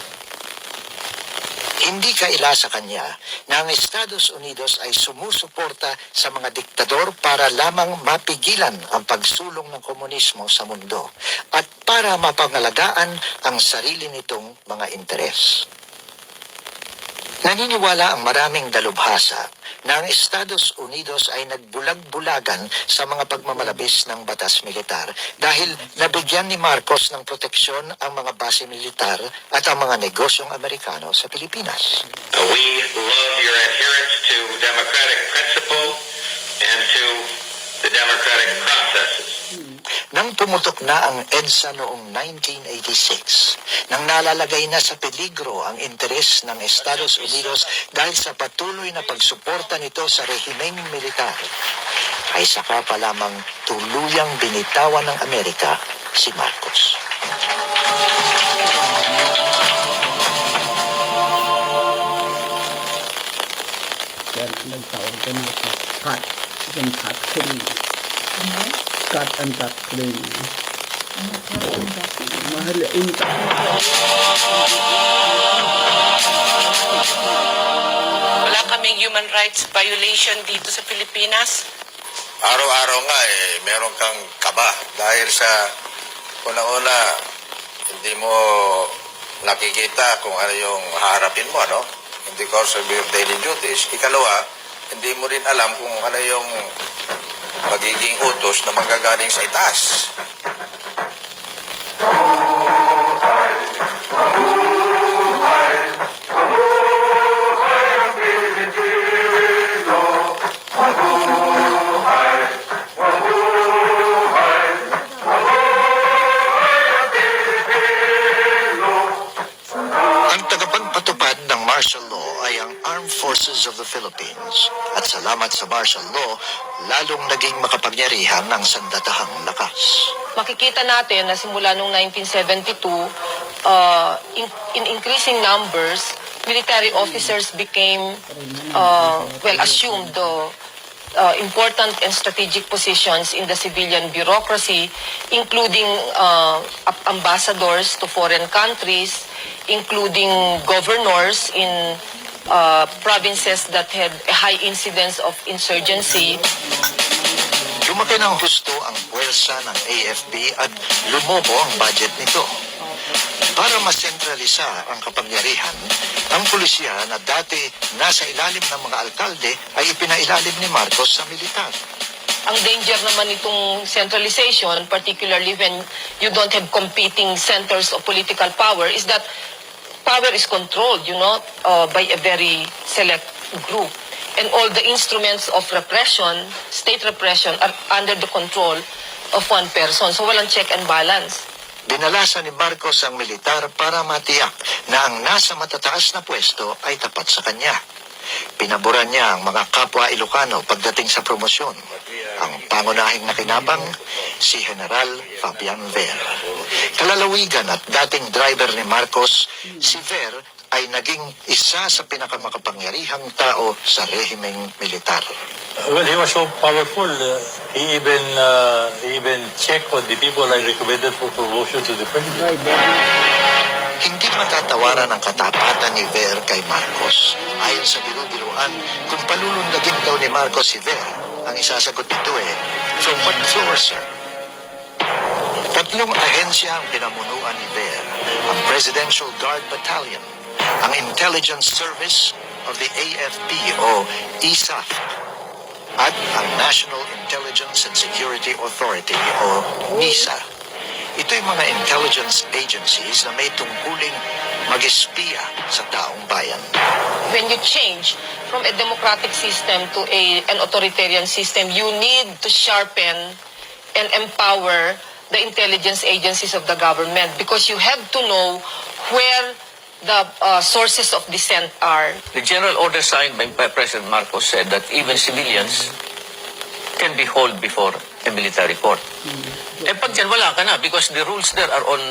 Hindi kaila sa kanya na ang Estados Unidos ay sumusuporta sa mga diktador para lamang mapigilan ang pagsulong ng komunismo sa mundo at para mapangalagaan ang sarili nitong mga interes. Naniniwala ang maraming dalubhasa na ang Estados Unidos ay nagbulag-bulagan sa mga pagmamalabis ng batas militar dahil nabigyan ni Marcos ng proteksyon ang mga base militar at ang mga negosyong Amerikano sa Pilipinas. We love your adherence to democratic principle and to the democratic processes. Nang pumutok na ang EDSA noong 1986, nang nalalagay na sa peligro ang interes ng Estados Unidos dahil sa patuloy na pagsuporta nito sa rehimeng militar, ay saka pa lamang tuluyang binitawan ng Amerika si Marcos. Yan, nagtawag ka na cut. Chicken cut cream. Cut and cut cream. Mahalain ka. Wala kaming human rights violation dito sa Pilipinas. Araw-araw nga meron kang kaba dahil sa una-una hindi mo nakikita kung ano yung haharapin mo, no? In the course of your daily duties. Ikalawa, hindi mo rin alam kung ano yung magiging utos na manggagaling sa itaas. Ang tagapagpatupad ng martial law ay ang Armed Forces of the Philippines. At salamat sa martial law, lalong naging makapangyarihan ng sandatahang lakas. Makikita natin na simula noong 1972, in increasing numbers, military officers became, assumed important and strategic positions in the civilian bureaucracy, including ambassadors to foreign countries, including governors in provinces that had a high incidence of insurgency. Lumaki ng husto ang puwersa ng AFP at lumobo ang budget nito. Para masentralisa ang kapangyarihan, ang pulisya na dati nasa ilalim ng mga alkalde ay ipinailalim ni Marcos sa militar. Ang danger naman itong centralization, particularly when you don't have competing centers of political power, is that power is controlled, by a very select group. And all the instruments of repression, state repression, are under the control of one person. So walang check and balance. Dinalasan ni Marcos ang militar para matiyak na ang nasa matataas na pwesto ay tapat sa kanya. Pinaboran niya ang mga kapwa Ilocano pagdating sa promosyon. Ang pangunahing nakinabang, si General Fabian Ver. Kalalawigan at dating driver ni Marcos, si Ver ay naging isa sa pinakamakapangyarihang tao sa rehimeng militar. Well, he was so powerful. He even checked on the people I recommended for promotion to the president. Hindi matatawaran ang katapatan ni Ver kay Marcos. Ayon sa biru-biruan, kung palulundagin daw ni Marcos si Ver, ang isasagot nito from what floor, sir? Tatlong ahensya ang pinamunuan ni Ver, ang Presidential Guard Battalion, ang Intelligence Service of the AFP o ISAF, at ang National Intelligence and Security Authority o NISA. Ito yung mga intelligence agencies na may tungkuling mag-espiya sa taong bayan. When you change from a democratic system to an authoritarian system, you need to sharpen and empower the intelligence agencies of the government because you have to know where the sources of dissent are. The general order signed by President Marcos said that even civilians can be hauled before a military court. Eh pag dyan, wala ka na because the rules there are on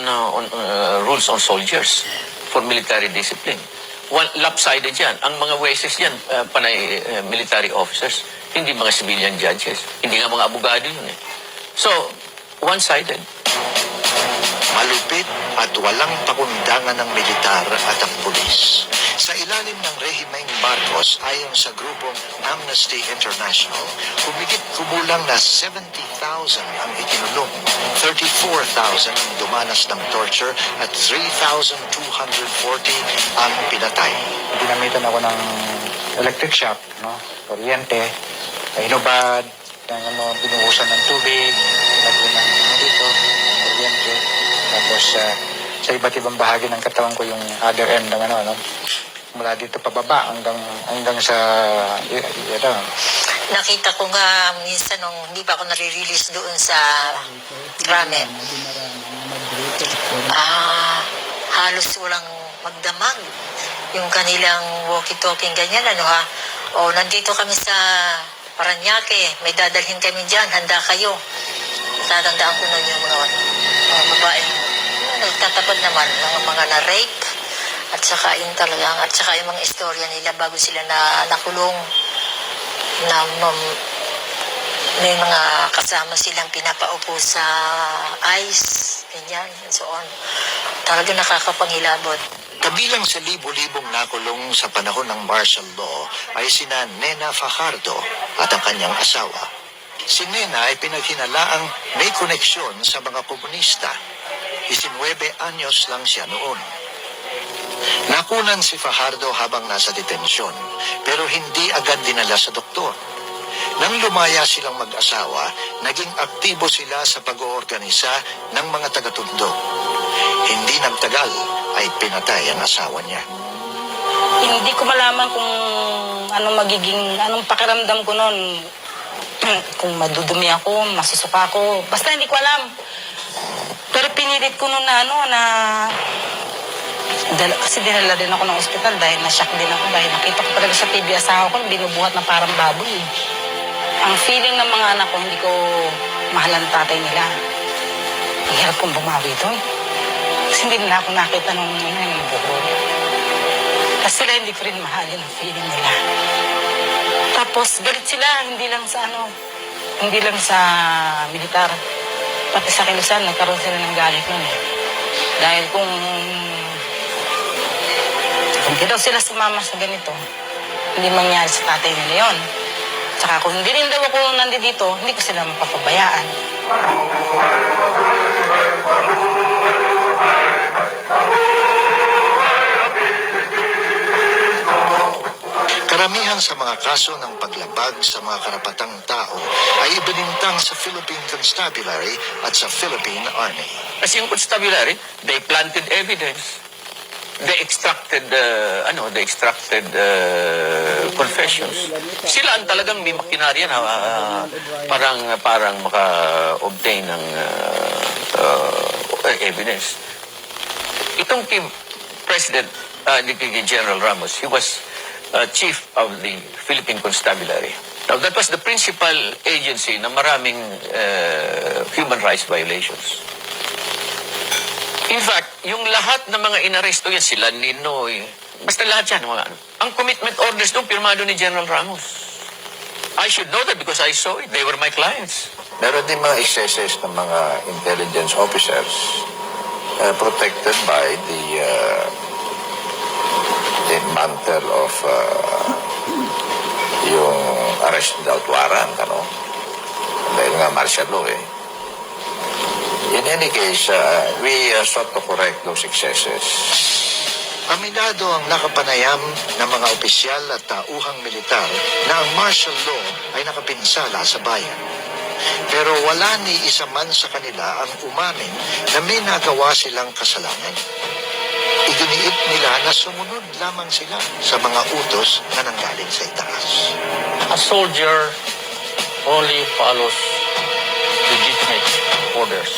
rules on soldiers for military discipline. One lopsided yan. Ang mga jueces yan, panay military officers, hindi mga civilian judges, hindi nga mga abogado yun eh. So, one-sided. Malupit at walang pakundangan ng militar at ang pulis. Sa ilalim ng rehimeng Marcos, ayon sa grupong Amnesty International, humigit kumulang na 70,000 ang ikinulong, 34,000 ang dumanas ng torture at 3,240 ang pinatay. Ginamitan ako ng electric shock, no? Kuryente, inubad, binuhusan ng tubig, lagyan ng dito, kuryente. Tapos sa iba't ibang bahagi ng katawan ko yung other end ng mula dito pababa hanggang sa Nakita ko nga minsan nung hindi pa ako nare-release doon sa Rane. Halos walang magdamag. Yung kanilang walkie-talkie ganyan, nandito kami sa Paranaque, may dadalhin kami dyan, handa kayo. Tatandaan ko na yung mga babae. Nagtatapat naman ng mga na-rape at saka yung talagang, at saka yung mga istorya nila bago sila nakulong na may mga kasama silang pinapaupo sa ice, ganyan, and so on. Talaga nakakapangilabot. Kabilang sa libo-libong nakulong sa panahon ng martial law ay sina Nena Fajardo at ang kanyang asawa. Si Nena ay pinaghinalaang may koneksyon sa mga komunista. 19 anyos lang siya noon. Nakunan si Fajardo habang nasa detensyon, pero hindi agad dinala sa doktor. Nang lumaya silang mag-asawa, naging aktibo sila sa pag-oorganisa ng mga taga-tundok. Hindi nagtagal ay pinatay ang asawa niya. Hindi ko malaman kung anong pakiramdam ko noon. Kung madudumi ako, masusuka ako. Basta hindi ko alam. Pero pinilit ko noon kasi dinala din ako ng ospital dahil na-shock din ako dahil nakita ko talaga sa TV asawa ko binubuhat na parang baboy. Ang feeling ng mga anak ko, hindi ko mahal ang tatay nila. Ang hirap kong bumawi doon. Kasi hindi nila ako nakita nung buhol. Kasi sila hindi ko rin mahalin ang feeling nila. Tapos galit sila, hindi lang sa militar. Pati sa Kilusan, nagkaroon sila ng galit nun eh. Dahil kung hindi daw sila sumama sa ganito, hindi mangyari sa tatay nila yun. Saka kung hindi rin daw ako nandito, hindi ko sila mapapabayaan. Karamihan sa mga kaso ng paglabag sa mga karapatang tao ay ibinintang sa Philippine Constabulary at sa Philippine Army. Kasi yung constabulary, they planted evidence. They extracted confessions. Sila ang talagang may makinarya na parang maka-obtain ng evidence. Itong kay President General Ramos, he was chief of the Philippine Constabulary. Now, that was the principal agency na maraming human rights violations. In fact, yung lahat ng mga inaresto yan, sila Ninoy, Basta lahat yan. Ang commitment orders doon, pirmado ni General Ramos. I should know that because I saw it. They were my clients. Meron din mga excesses ng mga intelligence officers protected by the mantle of yung arrest without warrant, ano? Dahil nga martial law, eh. In any case, we sought to correct those excesses. Aminado ang nakapanayam ng mga opisyal at tauhang militar na ang martial law ay nakapinsala sa bayan. Pero wala ni isa man sa kanila ang umamin na may nagawa silang kasalanan. Iginiit nila na sumunod lamang sila sa mga utos na nanggaling sa itaas. A soldier only follows legitimate orders.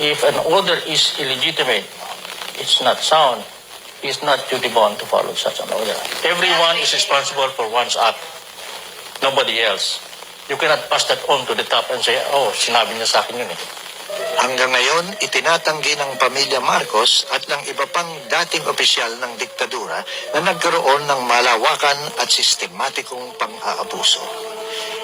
If an order is illegitimate, it's not sound, he's not duty bound to follow such an order. Everyone is responsible for one's act, nobody else. You cannot pass that on to the top and say, oh, sinabi niya sa akin yun eh. Hanggang ngayon, itinatanggi ng pamilya Marcos at ng iba pang dating opisyal ng diktadura na nagkaroon ng malawakan at sistematikong pang-aabuso.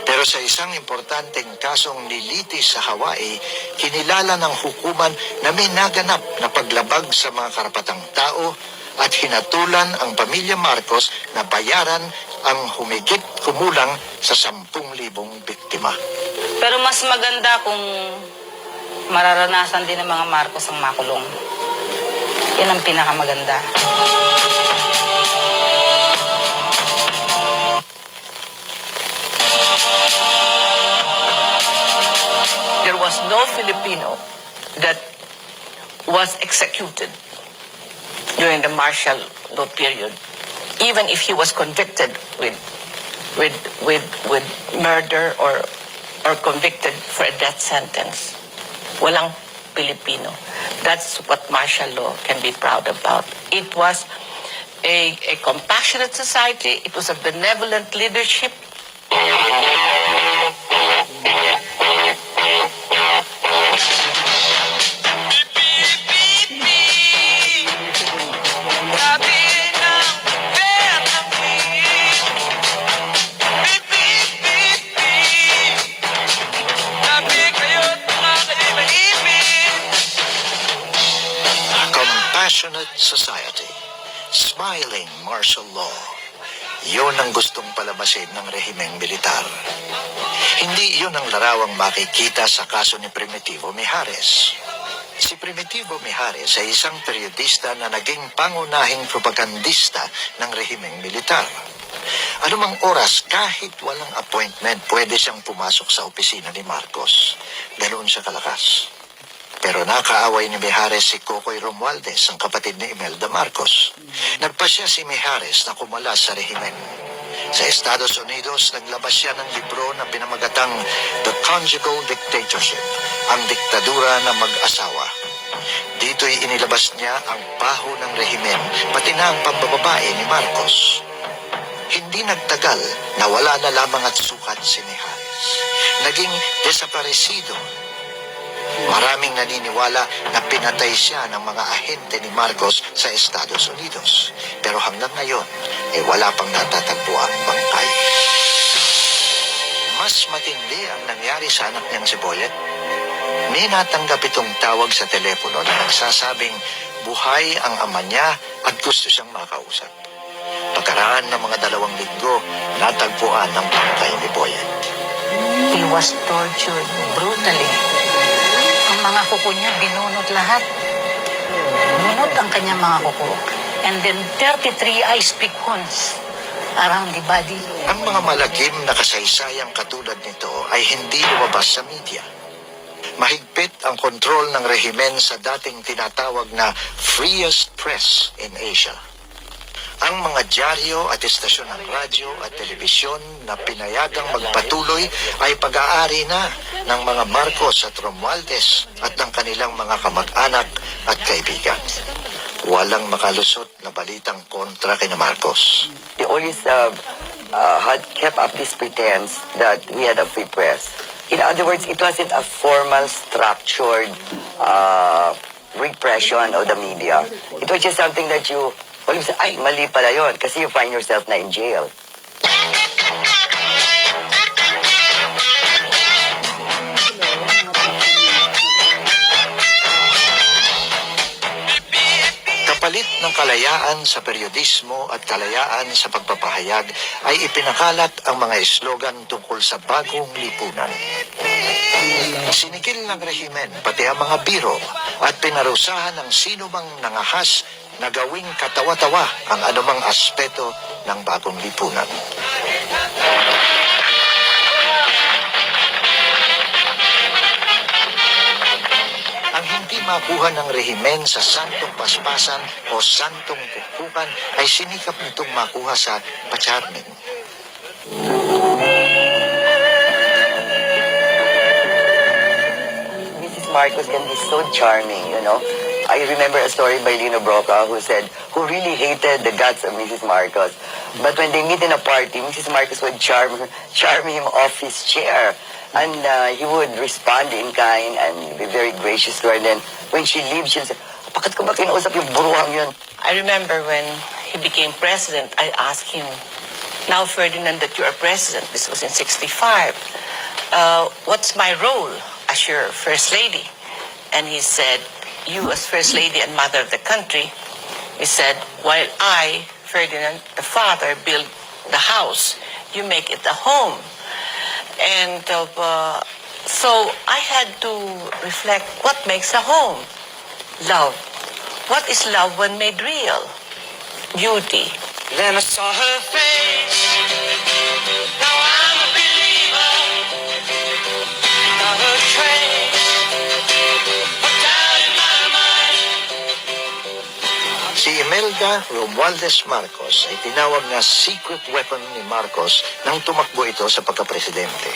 Pero sa isang importanteng kasong nilitis sa Hawaii, kinilala ng hukuman na may naganap na paglabag sa mga karapatang tao at hinatulan ang pamilya Marcos na bayaran ang humigit kumulang sa 10,000 biktima. Pero mas maganda kung mararanasan din ng mga Marcos ang makulong. Yan ang pinakamaganda. There was no Filipino that was executed during the martial law period, even if he was convicted with murder or convicted for a death sentence. Walang Filipino. That's what martial law can be proud about. It was a compassionate society. It was a benevolent leadership. Compassionate society, smiling martial law. Yun ang gustong palabasin ng rehimeng militar. Hindi yun ang larawang makikita sa kaso ni Primitivo Mijares. Si Primitivo Mijares ay isang periodista na naging pangunahing propagandista ng rehimeng militar. Anumang oras, kahit walang appointment, pwede siyang pumasok sa opisina ni Marcos. Ganoon siya kalakas. Pero nakaaway ni Mijares si Cocoy Romualdez, ang kapatid ni Imelda Marcos. Nagpasya si Mijares na kumalas sa rehimen. Sa Estados Unidos, naglabas siya ng libro na pinamagatang The Conjugal Dictatorship, ang diktadura ng mag-asawa. Dito'y inilabas niya ang paho ng rehimen, pati na ang pambababae ni Marcos. Hindi nagtagal, nawala na lamang at sukat si Mijares. Naging desaparecido. Maraming naniniwala na pinatay siya ng mga ahente ni Marcos sa Estados Unidos. Pero hanggang ngayon, wala pang natatagpuang bangkay. Mas matindi ang nangyari sa anak niyang si Boyet. May natanggap itong tawag sa telepono na nagsasabing buhay ang ama niya at gusto siyang makausap. Pagkaraan ng mga 2 linggo, natagpuan ng bangkay ni Boyet. He was tortured brutally. Ang mga kuko niya, binunot lahat. Binunot ang kanyang mga kuko. And then 33 ice-pick wounds around the body. Ang mga malagim na kasaysayang katulad nito ay hindi lumabas sa media. Mahigpit ang kontrol ng rehimen sa dating tinatawag na freest press in Asia. Ang mga dyaryo at istasyon ng radyo at telebisyon na pinayagang magpatuloy ay pag-aari na ng mga Marcos at Romualdez at ng kanilang mga kamag-anak at kaibigan. Walang makalusot na balitang kontra kina Marcos. They always had kept up this pretense that we had a free press. In other words, it wasn't a formal, structured repression of the media. It was just something that you Pag ay, mali pala yun kasi you find yourself na in jail. Kapalit ng kalayaan sa periodismo at kalayaan sa pagpapahayag ay ipinakalat ang mga slogan tungkol sa bagong lipunan. Sinikil ng rehimen pati ang mga biro at pinarusahan ng sino mang nangahas na gawing katawa-tawa ang anumang aspeto ng bagong lipunan. Ang hindi makuha ng rehimen sa santong paspasan o santong pukpukan ay sinikap nitong makuha sa pacharming. Mrs. Marcos can be so charming, you know. I remember a story by Lino Broca who really hated the guts of Mrs. Marcos. But when they meet in a party, Mrs. Marcos would charm him off his chair. And he would respond in kind and be very gracious to her. And then when she leaves, she'll say, bakit ko ba kinausap yung buruhang yun? I remember when he became president, I asked him, now Ferdinand, that you are president, this was in 65, what's my role as your first lady? And he said, you as first lady and mother of the country, he said, while I, Ferdinand, the father, build the house, you make it a home. And so I had to reflect, what makes a home? Love. What is love when made real? Beauty. Then I saw her face. Now I'm a believer. Now her trace. Put down in my mind. Si Imelda Romualdez Marcos ay tinawag na secret weapon ni Marcos nang tumakbo ito sa pagkapresidente.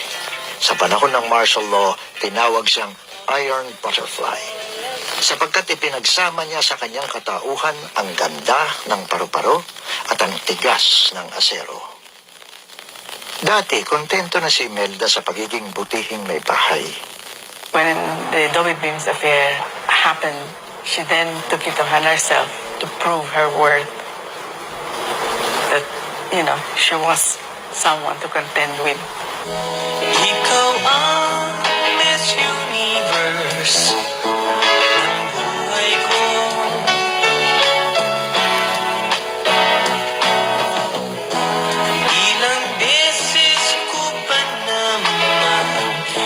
Sa panahon ng martial law, tinawag siyang Iron Butterfly, sapagkat ipinagsama niya sa kanyang katauhan ang ganda ng paru-paro at ang tigas ng asero. Dati, kontento na si Imelda sa pagiging butihing may bahay. When the Dobby Beams affair happened, she then took it upon herself to prove her worth. That, you know, she was someone to contend with. Ikaw ang Miss Universe ng buhay ko. Ilang beses ko pa naman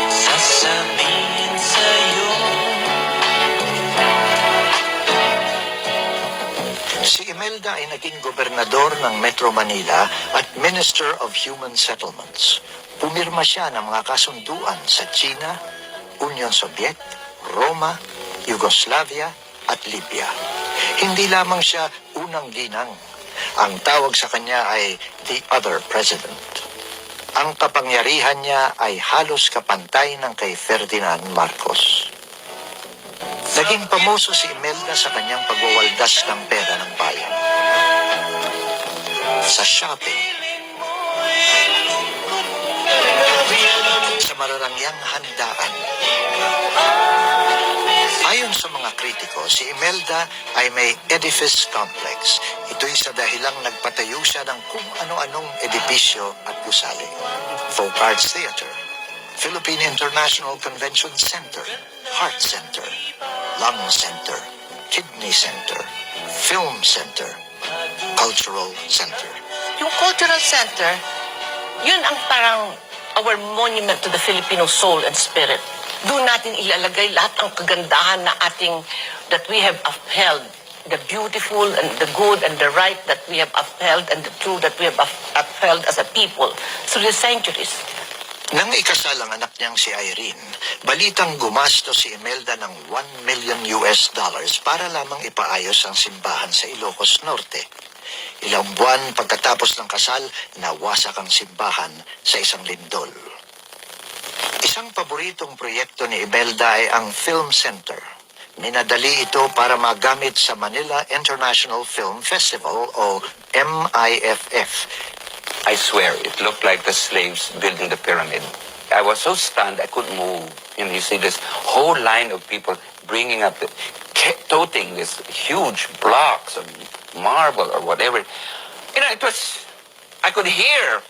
sasabihin sa'yo. Si Imelda ay naging gobernador ng Metro Manila at Minister of Human Settlements. Pumirma siya ng mga kasunduan sa China, Union Soviet, Roma, Yugoslavia at Libya. Hindi lamang siya unang ginang. Ang tawag sa kanya ay the other president. Ang kapangyarihan niya ay halos kapantay ng kay Ferdinand Marcos. Naging pamoso si Imelda sa kanyang pagwawaldas ng pera ng bayan. Sa shopping, sa mararangyang handaan. Ayon sa mga kritiko, si Imelda ay may edifice complex. Ito'y sa dahilang nagpatayo siya ng kung ano-anong edipisyo at gusali. Folk Arts Theater, Philippine International Convention Center, Heart Center, Lung Center, Kidney Center, Film Center, Cultural Center. Yung Cultural Center, yun ang parang our monument to the Filipino soul and spirit. Doon natin ilalagay lahat ang kagandahan na that we have upheld, the beautiful and the good and the right that we have upheld and the true that we have upheld as a people through the centuries. Nang ikasal ang anak niyang si Irene, balitang gumasto si Imelda ng $1 million para lamang ipaayos ang simbahan sa Ilocos Norte. Ilang buwan pagkatapos ng kasal, nawasak ang simbahan sa isang lindol. Isang paboritong proyekto ni Imelda ay ang Film Center. Minadali ito para magamit sa Manila International Film Festival o MIFF. I swear, it looked like the slaves building the pyramid. I was so stunned I couldn't move. You know, you see this whole line of people bringing up, toting these huge blocks of marble or whatever. You know, I could hear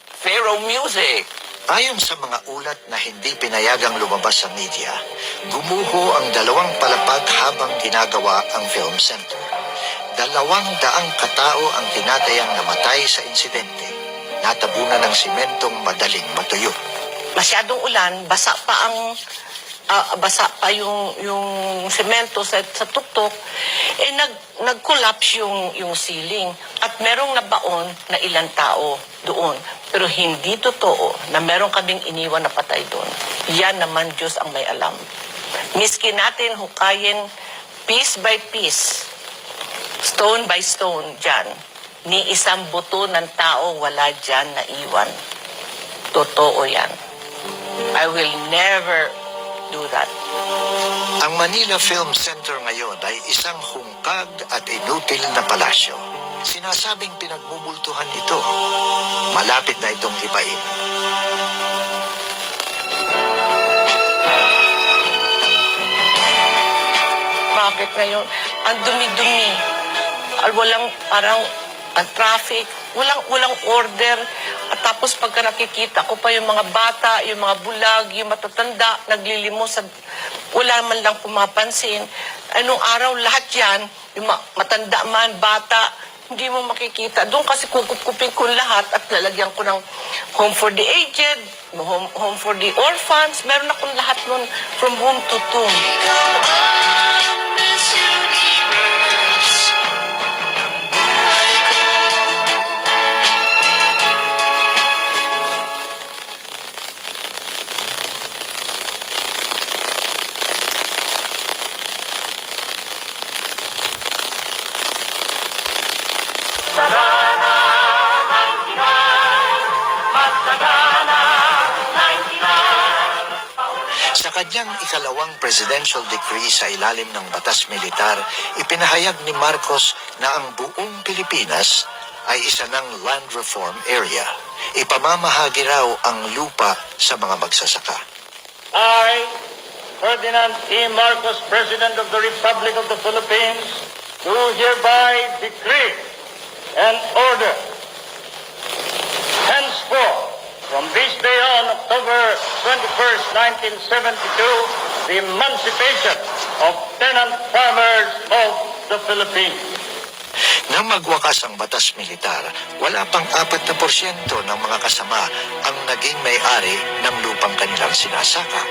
Pharaoh music. Ayon sa mga ulat na hindi pinayagang lumabas sa media, gumuho ang 2 palapag habang ginagawa ang film center. 200 katao ang tinatayang namatay sa insidente. Natabunan ng simentong madaling matuyo. Masyadong ulan, basa pa yung semento sa tuktok, nag-collapse yung ceiling at merong nabaon na ilang tao doon. Pero hindi totoo na meron kaming iniwan na patay doon. Yan naman Diyos ang may alam. Miski natin hukayin piece by piece, stone by stone dyan, ni isang buto ng tao wala dyan na iwan. Totoo yan. I will never do that. Ang Manila Film Center ngayon ay isang hungkag at inutil na palasyo. Sinasabing pinagmumultuhan ito. Malapit na itong ibain. Bakit ngayon? Ang dumi-dumi. Walang parang ang traffic. Walang order. At tapos pagka nakikita ko pa yung mga bata, yung mga bulag, yung matatanda, naglilimos, wala man lang pumapansin. Anong araw lahat yan, yung matanda man, bata, hindi mo makikita. Doon kasi kukupin ko lahat at lalagyan ko ng home for the aged, home for the orphans. Meron akong lahat nun from home to tomb. Sa kanyang ikalawang presidential decree sa ilalim ng batas militar, ipinahayag ni Marcos na ang buong Pilipinas ay isa ng land reform area. Ipamamahagi raw ang lupa sa mga magsasaka. I, Ferdinand E. Marcos, President of the Republic of the Philippines, do hereby decree and order henceforth, from this day on, October 21st, 1972, the emancipation of tenant farmers of the Philippines. Nang magwakas ang batas militar, wala pang 4% ng mga kasama ang naging may-ari ng lupang kanilang sinasaka.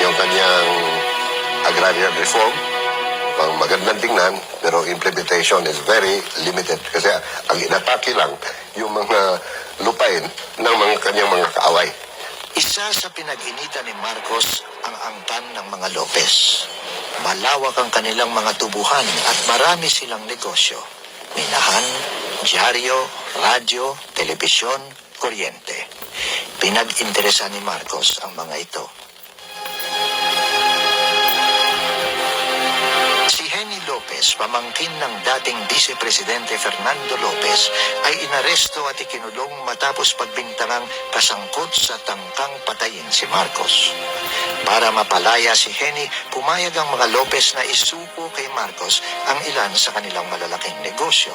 Yung kanyang agrarian reform, ang magandang tingnan, pero implementation is very limited. Kasi ang inatake lang yung mga lupain ng mga kanyang mga kaaway. Isa sa pinag-initan ni Marcos ang angkan ng mga Lopez. Malawak ang kanilang mga tubuhan at marami silang negosyo. Minahan, dyaryo, radyo, telebisyon, kuryente. Pinag-interesan ni Marcos ang mga ito. Si Henny Lopez, pamangkin ng dating Vice Presidente Fernando Lopez, ay inaresto at ikinulong matapos pagbintangang kasangkot sa tangkang patayin si Marcos. Para mapalaya si Henny, pumayag ang mga Lopez na isuko kay Marcos ang ilan sa kanilang malalaking negosyo.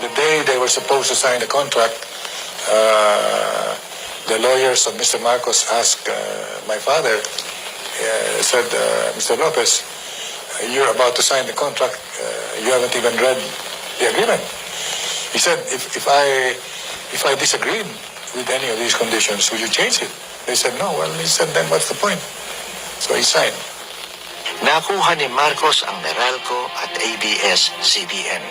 The day they were supposed to sign the contract, the lawyers of Mr. Marcos asked my father, said, Mr. Lopez, you're about to sign the contract. You haven't even read the agreement. He said, if I disagreed with any of these conditions, will you change it? They said, no. Well, he said, then what's the point? So he signed. Nakuha ni Marcos ang Meralco at ABS-CBN.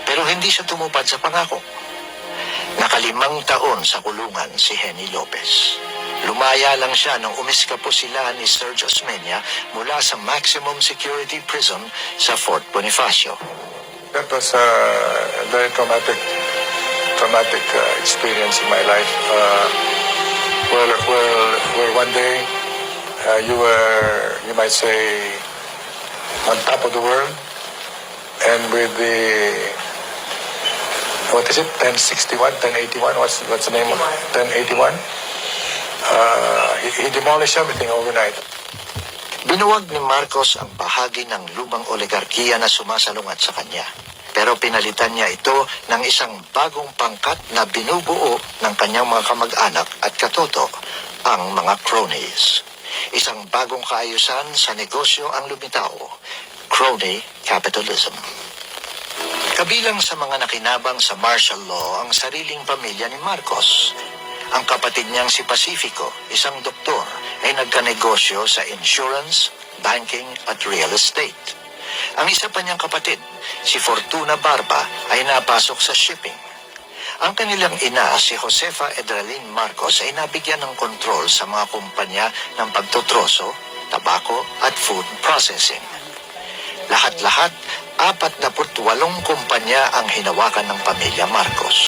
Pero hindi siya tumupad sa pangako. Naka5 taon sa kulungan si Henny Lopez. Lumaya lang siya nung umiskapo sila ni Serge Osmeña mula sa maximum security prison sa Fort Bonifacio. That was a very traumatic experience in my life. Where one day you were, you might say, on top of the world, and with the, what is it, 1061, 1081, what's the name of it? 1081? He demolished everything overnight. Binuwag ni Marcos ang bahagi ng lumang oligarkiya na sumasalungat sa kanya. Pero pinalitan niya ito ng isang bagong pangkat na binubuo ng kanyang mga kamag-anak at katoto, ang mga cronies. Isang bagong kaayusan sa negosyo ang lumitaw, crony capitalism. Kabilang sa mga nakinabang sa martial law ang sariling pamilya ni Marcos. Ang kapatid niyang si Pacifico, isang doktor, ay nagkanegosyo sa insurance, banking at real estate. Ang isa pa niyang kapatid, si Fortuna Barba, ay napasok sa shipping. Ang kanilang ina, si Josefa Edralin Marcos, ay nabigyan ng kontrol sa mga kumpanya ng pagtotroso, tabako at food processing. Lahat-lahat, 48 kumpanya ang hinawakan ng pamilya Marcos.